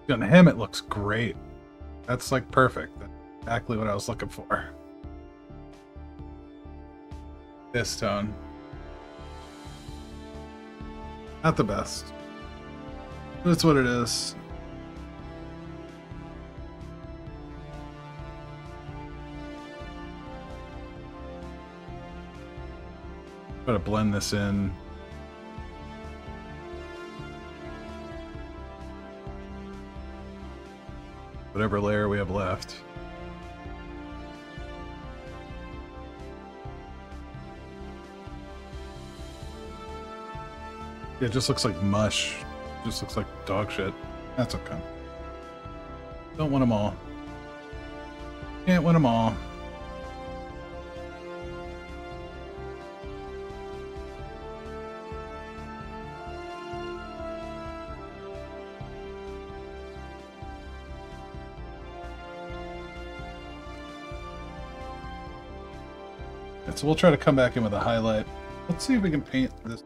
S1: On him, it looks great. That's like perfect. That's exactly what I was looking for. This tone. Not the best. That's what it is. Gotta blend this in. Whatever layer we have left. It just looks like mush. It just looks like dog shit. That's okay. Don't want them all. Can't win them all. So we'll try to come back in with a highlight. Let's see if we can paint this.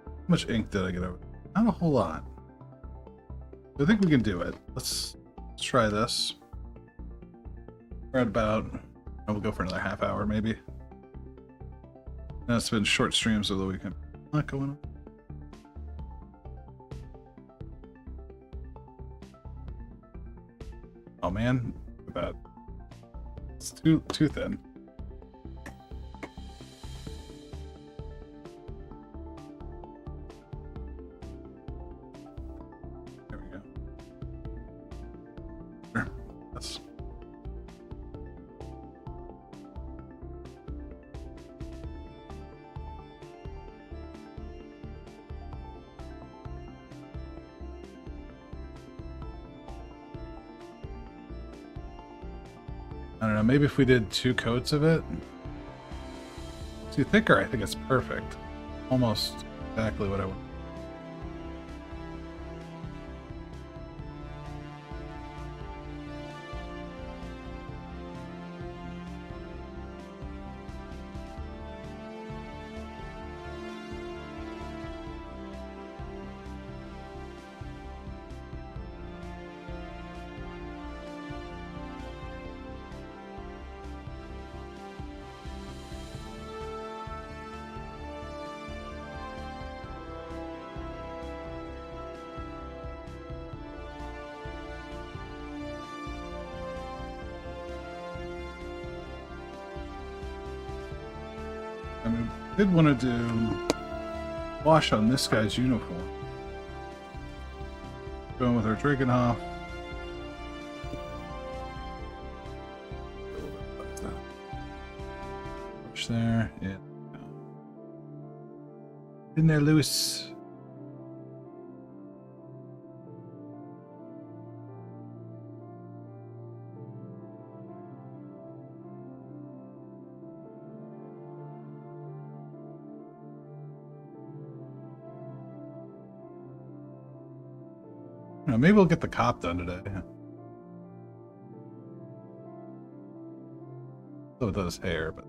S1: How much ink did I get over? Not a whole lot. I think we can do it. Let's try this. We're at about, we'll go for another half hour maybe. And it's been short streams of the weekend. Not going on. Oh man, look at that. It's too thin. There we go. Sure. That's I don't know, maybe if we did 2 coats of it. See, thicker, I think it's perfect. Almost exactly what I want. I mean, did want to do wash on this guy's uniform. Going with our Dragonhoff. Push there. Yeah. In there, Lewis. Maybe we'll get the cop done today. So with his hair, but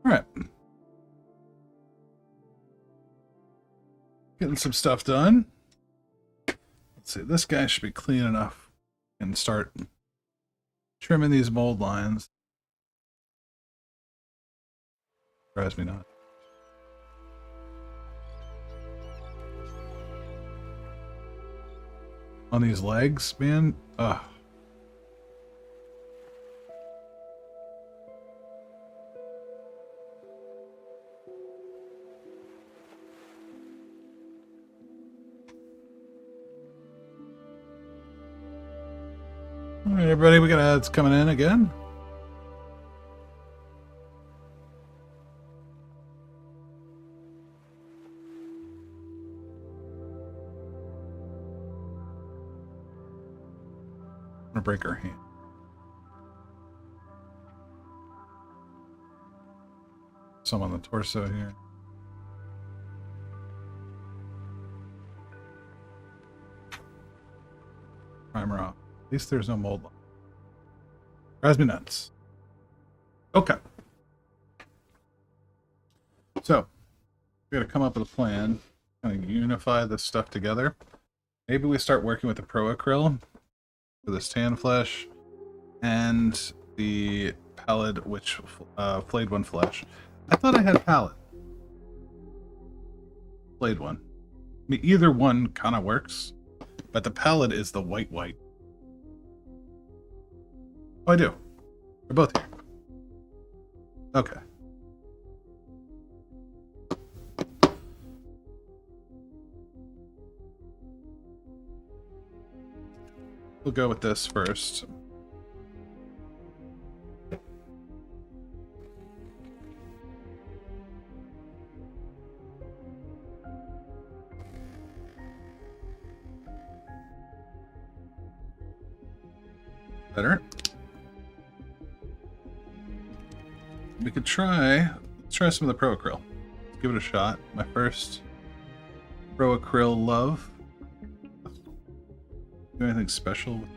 S1: all right. Getting some stuff done. Let's see, this guy should be clean enough and start trimming these mold lines. Drives me nuts. On these legs, man. Ugh. All right, everybody, we got ads coming in again. I'm gonna break her hand. Some on the torso here. Primer off. At least there's no mold line. Drives me nuts. Okay. So, we gotta come up with a plan. Kind of unify this stuff together. Maybe we start working with the Pro Acryl for this tan flesh and the Pallid Witch Flayed One flesh. I thought I had Pallid. Flayed One. I mean, either one kind of works, but the Pallid is the white. Oh, I do. They're both here. Okay. We'll go with this first. Better. we could try. Let's try some of the pro acryl. Let's give it a shot. My first pro acryl love. Do anything special with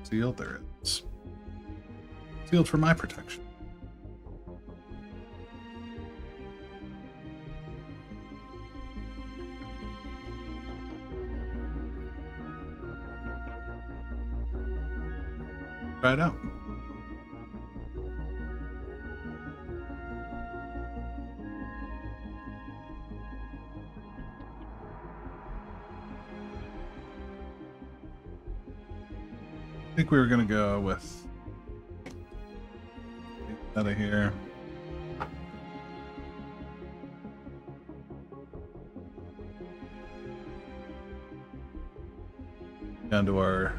S1: the seal? There it is. Sealed for my protection. Try it out. I think we were gonna go with out of here. Down to our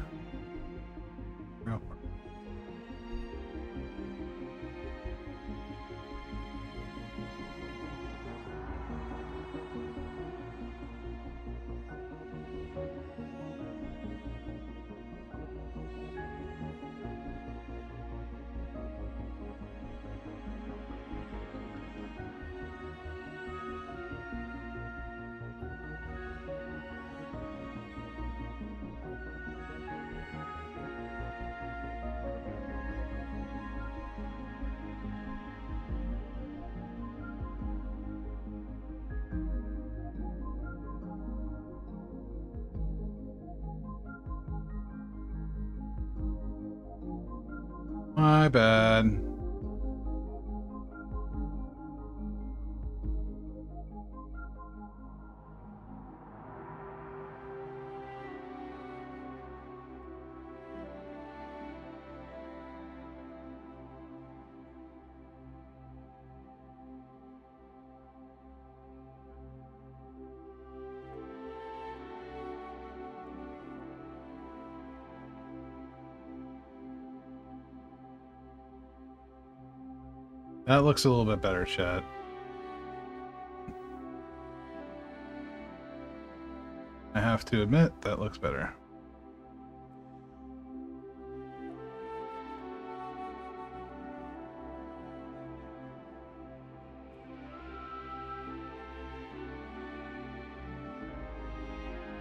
S1: my bad. That looks a little bit better, chat. I have to admit, that looks better.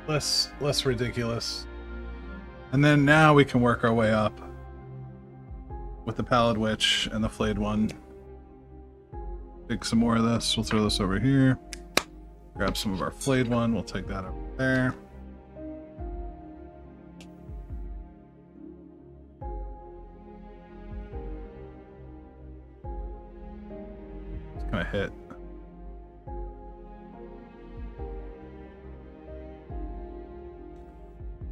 S1: Less ridiculous. And then now we can work our way up with the Pallid Witch and the Flayed One. Take some more of this. We'll throw this over here. Grab some of our Flayed One. We'll take that over there. It's kind of hit.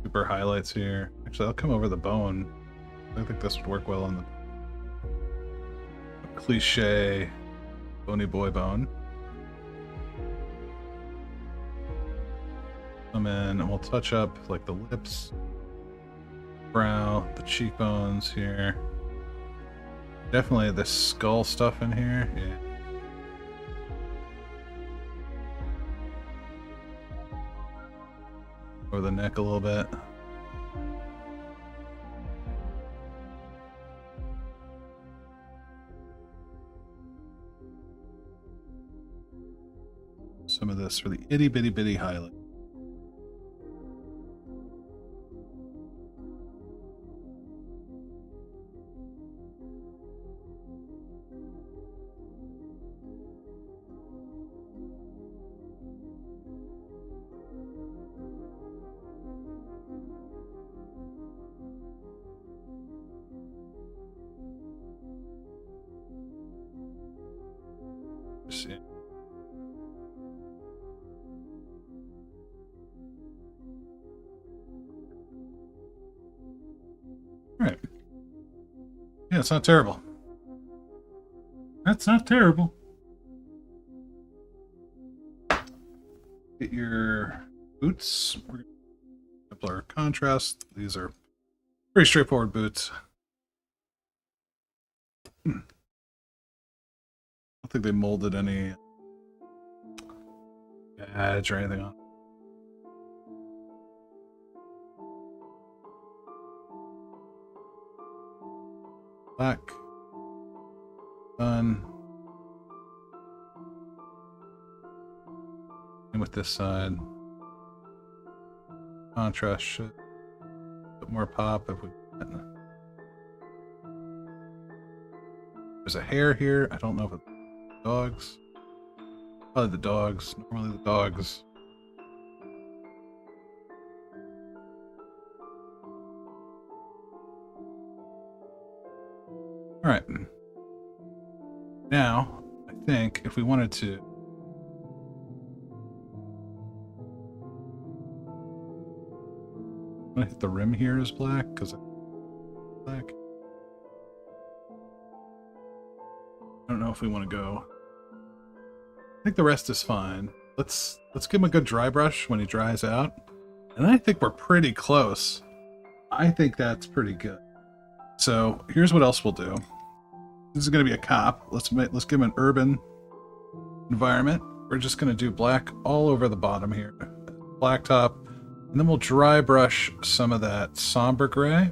S1: Super highlights here. Actually, I'll come over the bone. I think this would work well on the cliche bony boy bone. Come in and we'll touch up like the lips, brow, the cheekbones here. Definitely this skull stuff in here. Yeah. Over the neck a little bit. Some of this for the itty bitty bitty highlight. See. Right. Yeah, it's not terrible. That's not terrible. Get your boots. We're going to apply our contrast. These are pretty straightforward boots. I don't think they molded any badge or anything on. Black. Done. And with this side, contrast should put more pop if we. There's a hair here. I don't know if it's dogs. Probably the dogs. Normally the dogs. All right. Now, I think if we wanted to, I'm gonna hit the rim here as black because black. I don't know if we want to go. I think the rest is fine. Let's give him a good dry brush when he dries out, and I think we're pretty close. I think that's pretty good. So here's what else we'll do. This is going to be a cop. Let's give him an urban environment. We're just going to do black all over the bottom here, black top, and then we'll dry brush some of that somber gray,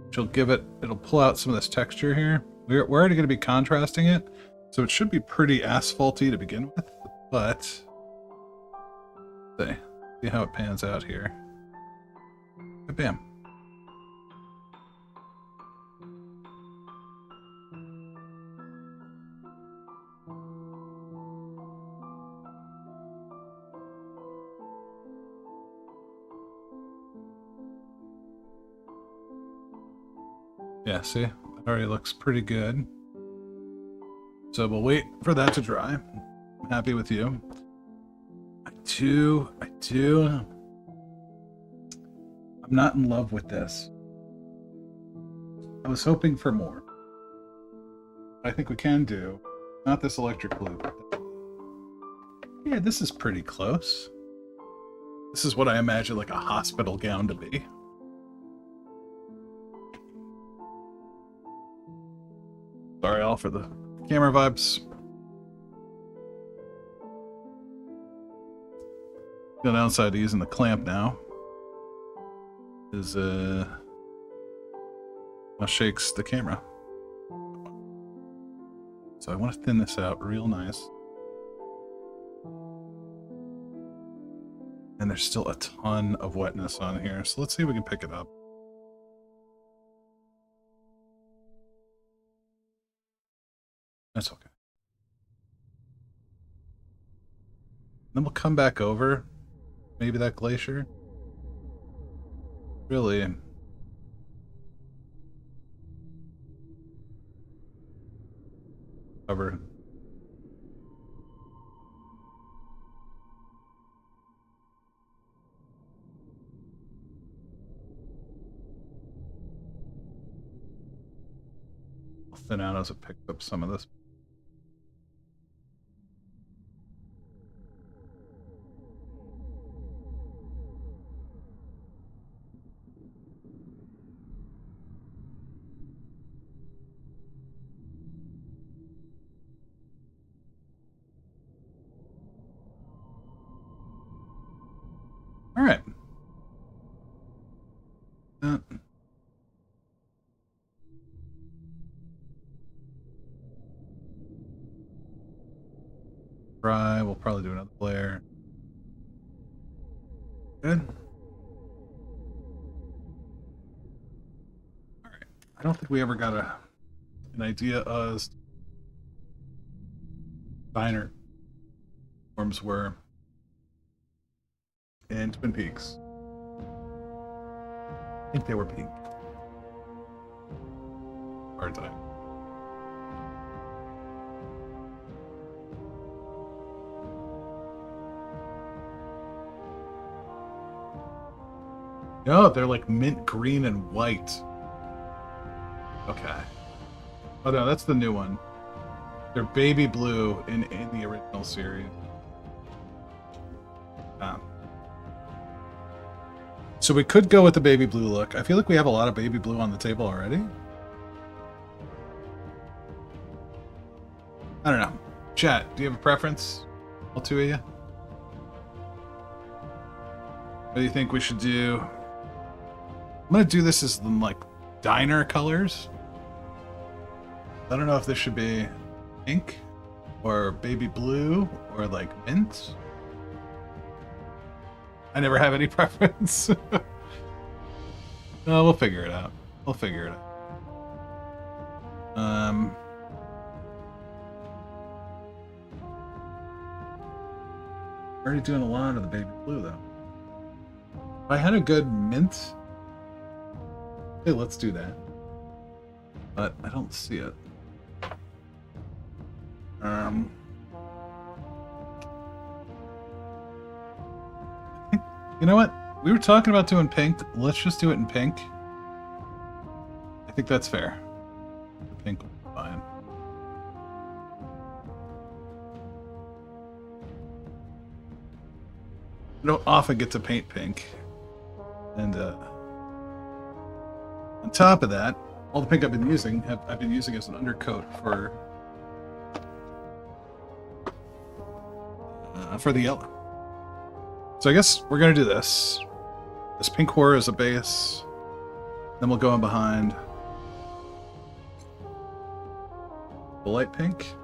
S1: which will give it'll pull out some of this texture here. We're already going to be contrasting it, so it should be pretty asphalty to begin with, but see how it pans out here. Bam. Yeah, see? That already looks pretty good. So we'll wait for that to dry. I'm happy with you. I do. I'm not in love with this. I was hoping for more. I think we can do. Not this electric blue. Yeah, this is pretty close. This is what I imagine like a hospital gown to be. Sorry all for the camera vibes. The downside to using the clamp now is now shakes the camera. So I want to thin this out real nice. And there's still a ton of wetness on here, so let's see if we can pick it up. That's okay. Then we'll come back over maybe that glacier. Really. Cover. I'll thin out as it picks up some of this. All right. Dry. We'll probably do another layer. Good. All right. I don't think we ever got an idea as diner forms were in Twin Peaks. I think they were pink. Hard time. No, they're like mint green and white. Okay. Oh no, that's the new one. They're baby blue in the original series. So we could go with the baby blue look. I feel like we have a lot of baby blue on the table already. I don't know. Chat, do you have a preference? All two of you? What do you think we should do? I'm gonna do this as like diner colors. I don't know if this should be pink or baby blue or like mint. I never have any preference. No, we'll figure it out. We'll figure it out. Already doing a lot of the baby blue though. If I had a good mint, hey, let's do that. But I don't see it. You know what? We were talking about doing pink. Let's just do it in pink. I think that's fair. The pink will be fine. I don't often get to paint pink. And on top of that, all the pink I've been using, I've been using as an undercoat for the yellow. So I guess we're gonna do this. This pink horror is a base. Then we'll go in behind the light pink.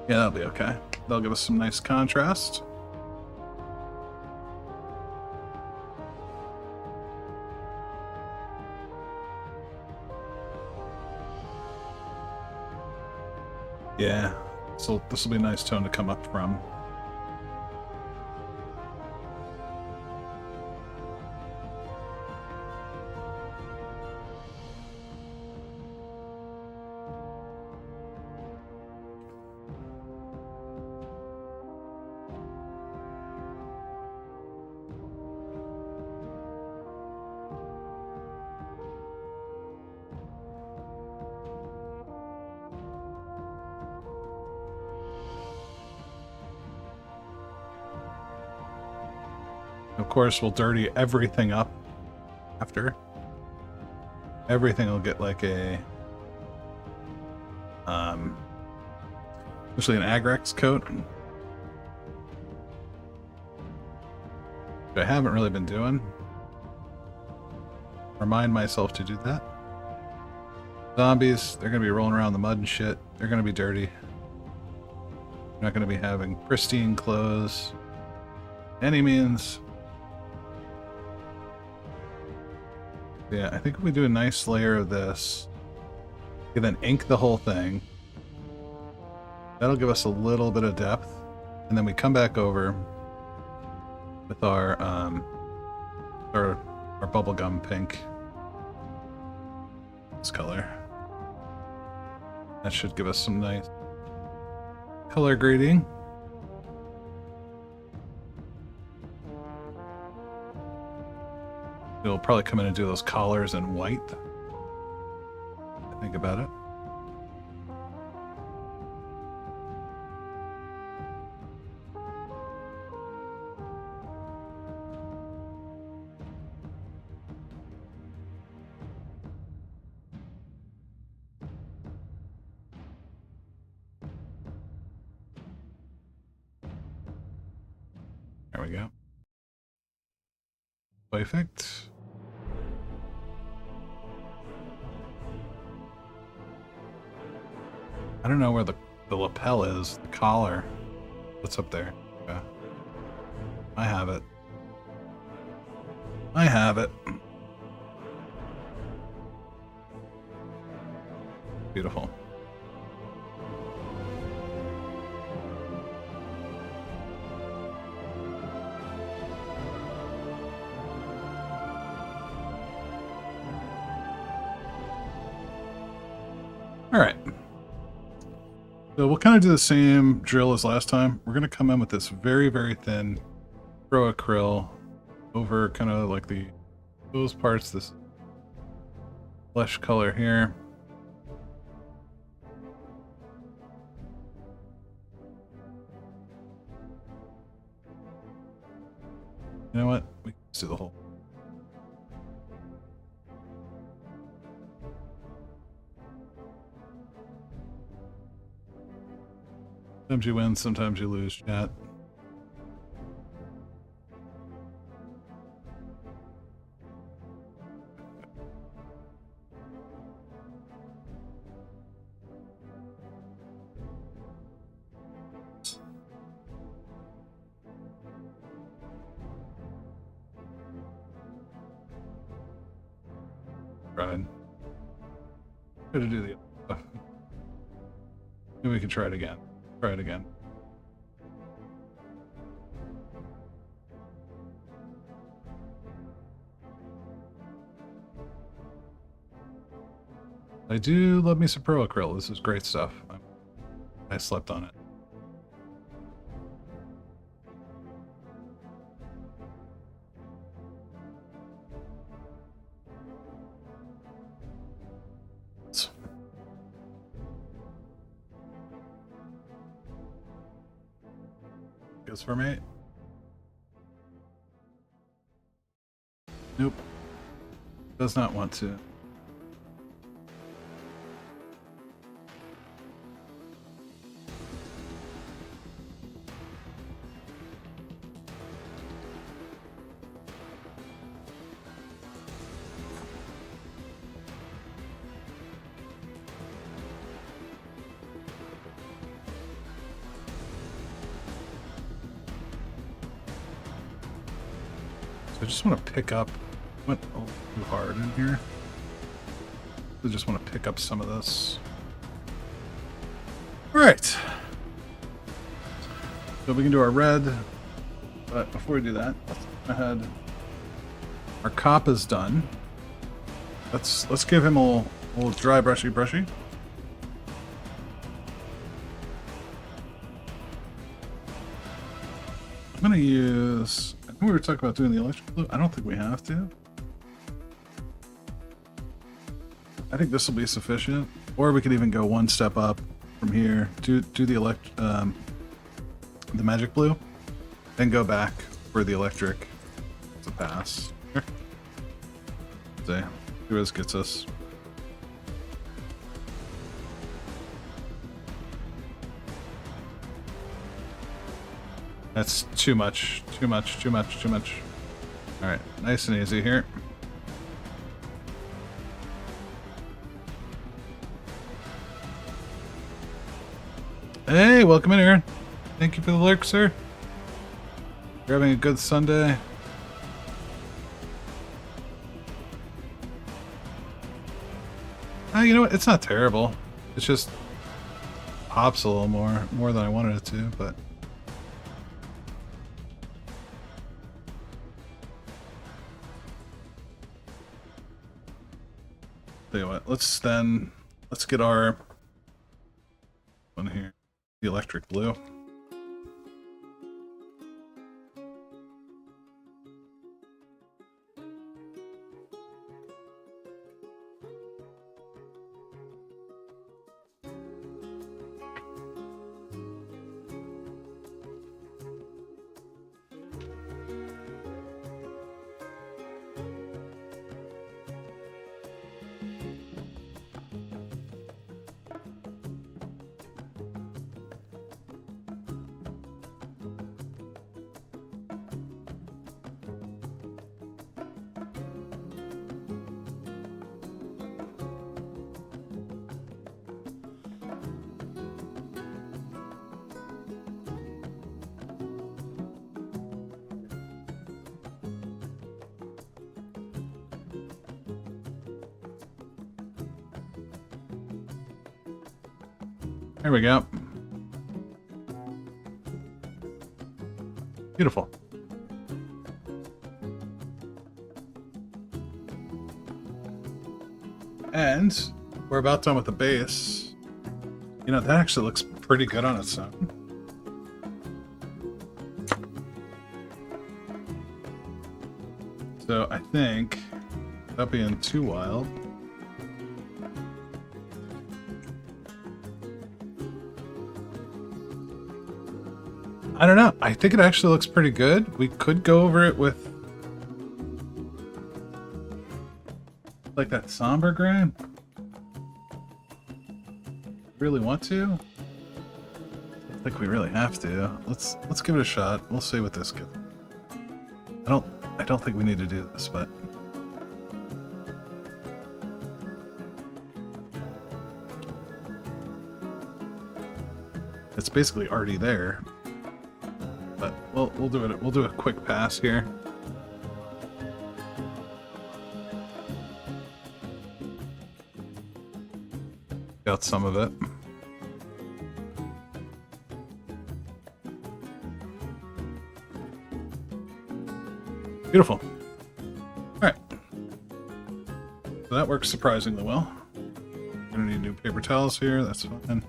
S1: Yeah, that'll be okay. That'll give us some nice contrast. Yeah, so this will be a nice tone to come up from. Of course, we'll dirty everything up after. Everything will get like a especially an Agrex coat, which I haven't really been doing. Remind myself to do that. Zombies, they're gonna be rolling around in the mud and shit. They're gonna be dirty. They're not gonna be having pristine clothes. Any means. Yeah, I think if we do a nice layer of this, we can then ink the whole thing. That'll give us a little bit of depth, and then we come back over with our bubblegum pink. This color. That should give us some nice color grading. It'll probably come in and do those collars in white. Think about it. There we go. Perfect. I don't know where the lapel is, the collar. What's up there? Okay. I have it. I have it. Beautiful. All right. So we'll kind of do the same drill as last time. We're going to come in with this very, very thin pro acryl over kind of like those parts, this flesh color here. You know what? We can just do the whole. Sometimes you win, sometimes you lose, chat. tried. Gotta do the other stuff. Maybe we can try it again. Try it again. I do love me some Pro Acryl. This is great stuff. I slept on it. Goes for me. Nope. Does not want to. I just want to pick up. Went a little too hard in here. I just want to pick up some of this. All right. So we can do our red, but before we do that, let's go ahead. Our cop is done. Let's give him a little dry brushy. I'm gonna use. I think we were talking about doing the electric blue. I don't think we have to. I think this will be sufficient, or we could even go one step up from here. Do the the magic blue, then go back for the electric to pass. Here. See where this gets us. That's too much. All right, nice and easy here. Hey, welcome in, Aaron. Thank you for the lurk, sir. You're having a good Sunday. You know what? It's not terrible. It's just pops a little more than I wanted it to, but. Tell you what, let's get our one here, the electric blue. There we go. Beautiful. And we're about done with the base. You know, that actually looks pretty good on its own. So I think, without being too wild, I don't know. I think it actually looks pretty good. We could go over it with like that somber gray. Really want to? I don't think we really have to. Let's give it a shot. We'll see what this gives. I don't think we need to do this, but it's basically already there. But we'll do it. We'll do a quick pass here. Got some of it. Beautiful. Alright. So that works surprisingly well. Gonna need new paper towels here, that's fine.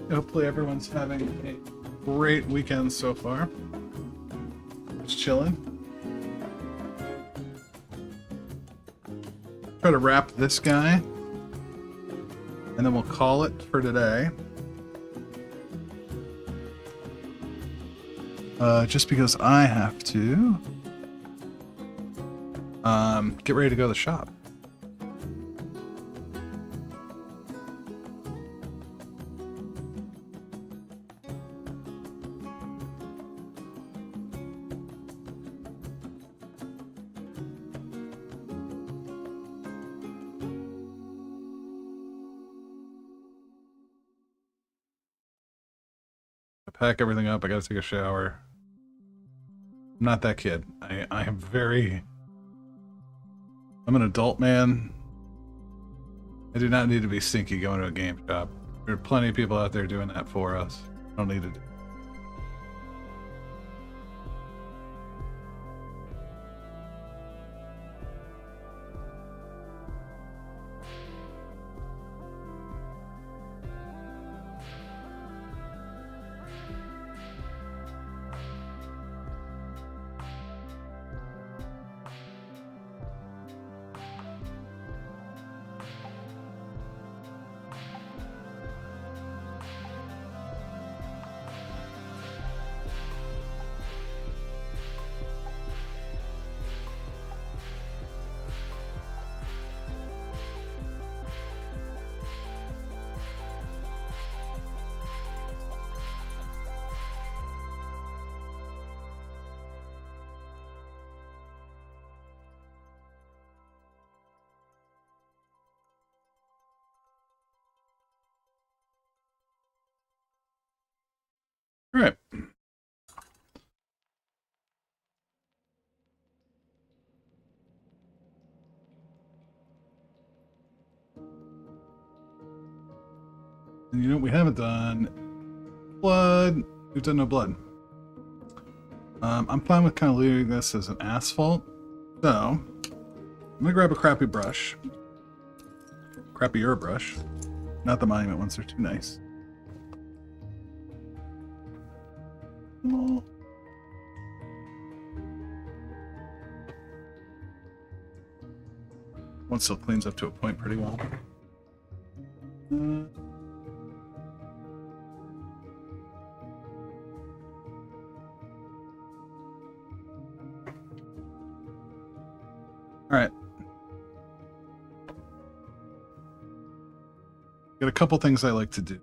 S1: Hopefully everyone's having a great weekend so far. Just chilling. Try to wrap this guy. And then we'll call it for today. Just because I have to get ready to go to the shop. Pack everything up. I gotta take a shower. I'm not that kid. I am very... I'm an adult man. I do not need to be stinky going to a game shop. There are plenty of people out there doing that for us. I don't need to do. All right. And you know what we haven't done? Blood. We've done no blood. I'm fine with kind of leaving this as an asphalt. So, I'm going to grab a crappy brush. Crappier brush. Not the monument ones, they're too nice. Oh. One still cleans up to a point pretty well. Alright. Got a couple things I like to do.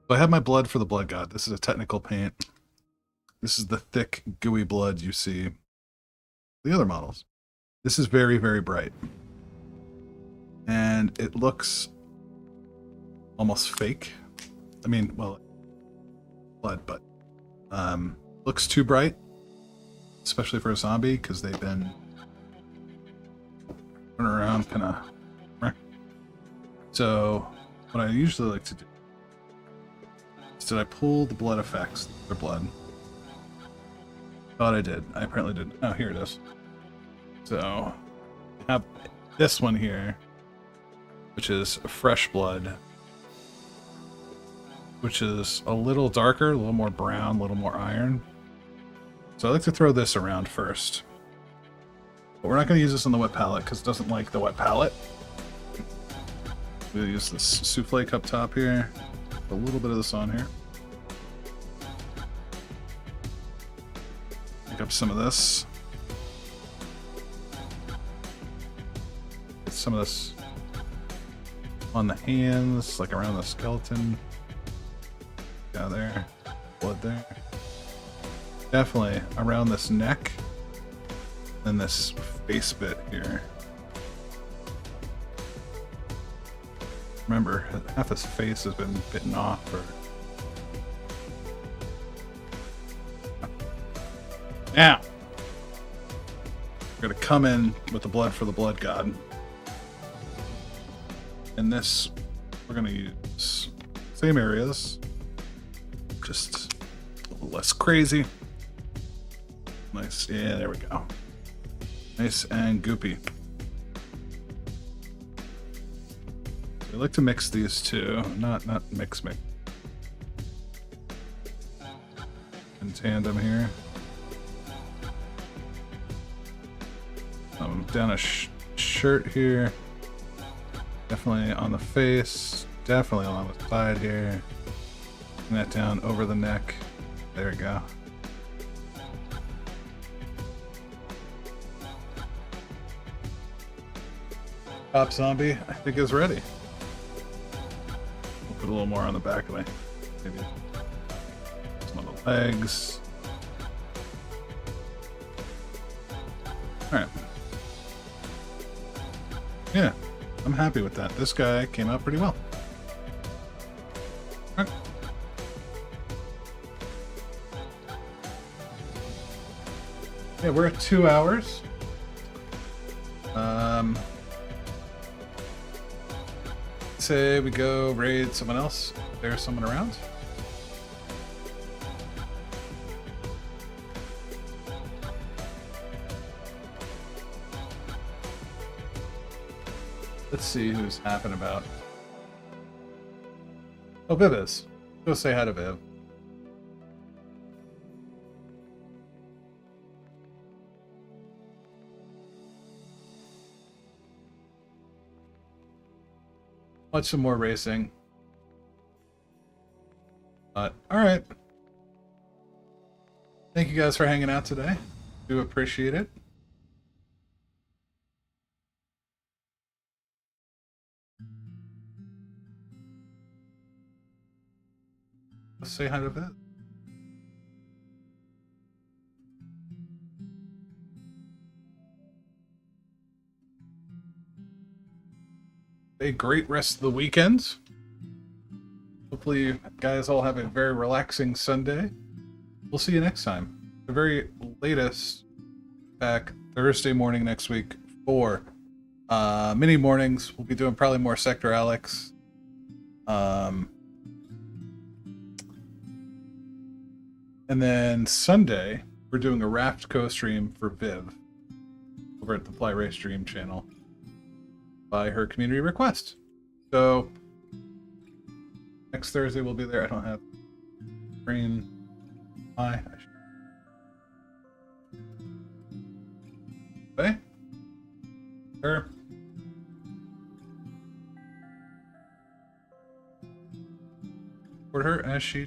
S1: So I have my blood for the blood god. This is a technical paint. This is the thick, gooey blood you see the other models. This is very, very bright. And it looks almost fake. I mean, well, blood, but looks too bright, especially for a zombie, because they've been running around kind of. So what I usually like to do is, did I pull the blood effects, their blood? Thought I did. I apparently did. Oh, here it is. So I have this one here, which is fresh blood, which is a little darker, a little more brown, a little more iron. So I like to throw this around first. But we're not going to use this on the wet palette because it doesn't like the wet palette. We'll use this souffle cup top here. A little bit of this on here. Pick up some of this. Get some of this on the hands, like around the skeleton. Down there. Blood there. Definitely around this neck. And this face bit here. Remember, half his face has been bitten off. Or Now, we're going to come in with the blood for the blood god. And this, we're going to use same areas, just a little less crazy. Nice. Yeah, there we go. Nice and goopy. I like to mix these two, not mix. In tandem here. Down a shirt here. Definitely on the face. Definitely along the side here. Bring that down over the neck. There we go. Top zombie, I think, is ready. We'll put a little more on the back of my, maybe some of the legs. All right. Yeah, I'm happy with that. This guy came out pretty well. All right. Yeah, we're at 2 hours. Say we go raid someone else. There's someone around. Let's see who's happing about. Oh, Viv is. Go say hi to Viv. Watch some more racing. But, alright. Thank you guys for hanging out today. Do appreciate it. Let's say hi to Viv. A great rest of the weekend. Hopefully you guys all have a very relaxing Sunday. We'll see you next time. The very latest, back Thursday morning next week for mini mornings. We'll be doing probably more Sector Alex. And then Sunday, we're doing a Raft co-stream for Viv over at the Fly Race Stream channel by her community request. So next Thursday we'll be there. I don't have screen. Okay. Her. Support her as she.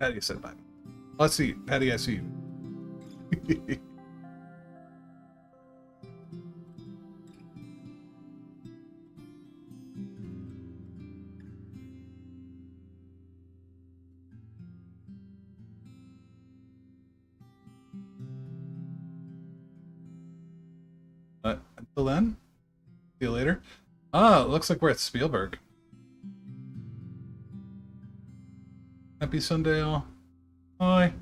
S1: Patty said bye. Let's see. Patty, I see you. Until then, see you later. Ah, it looks like we're at Spielberg. Happy Sunday, all. Bye.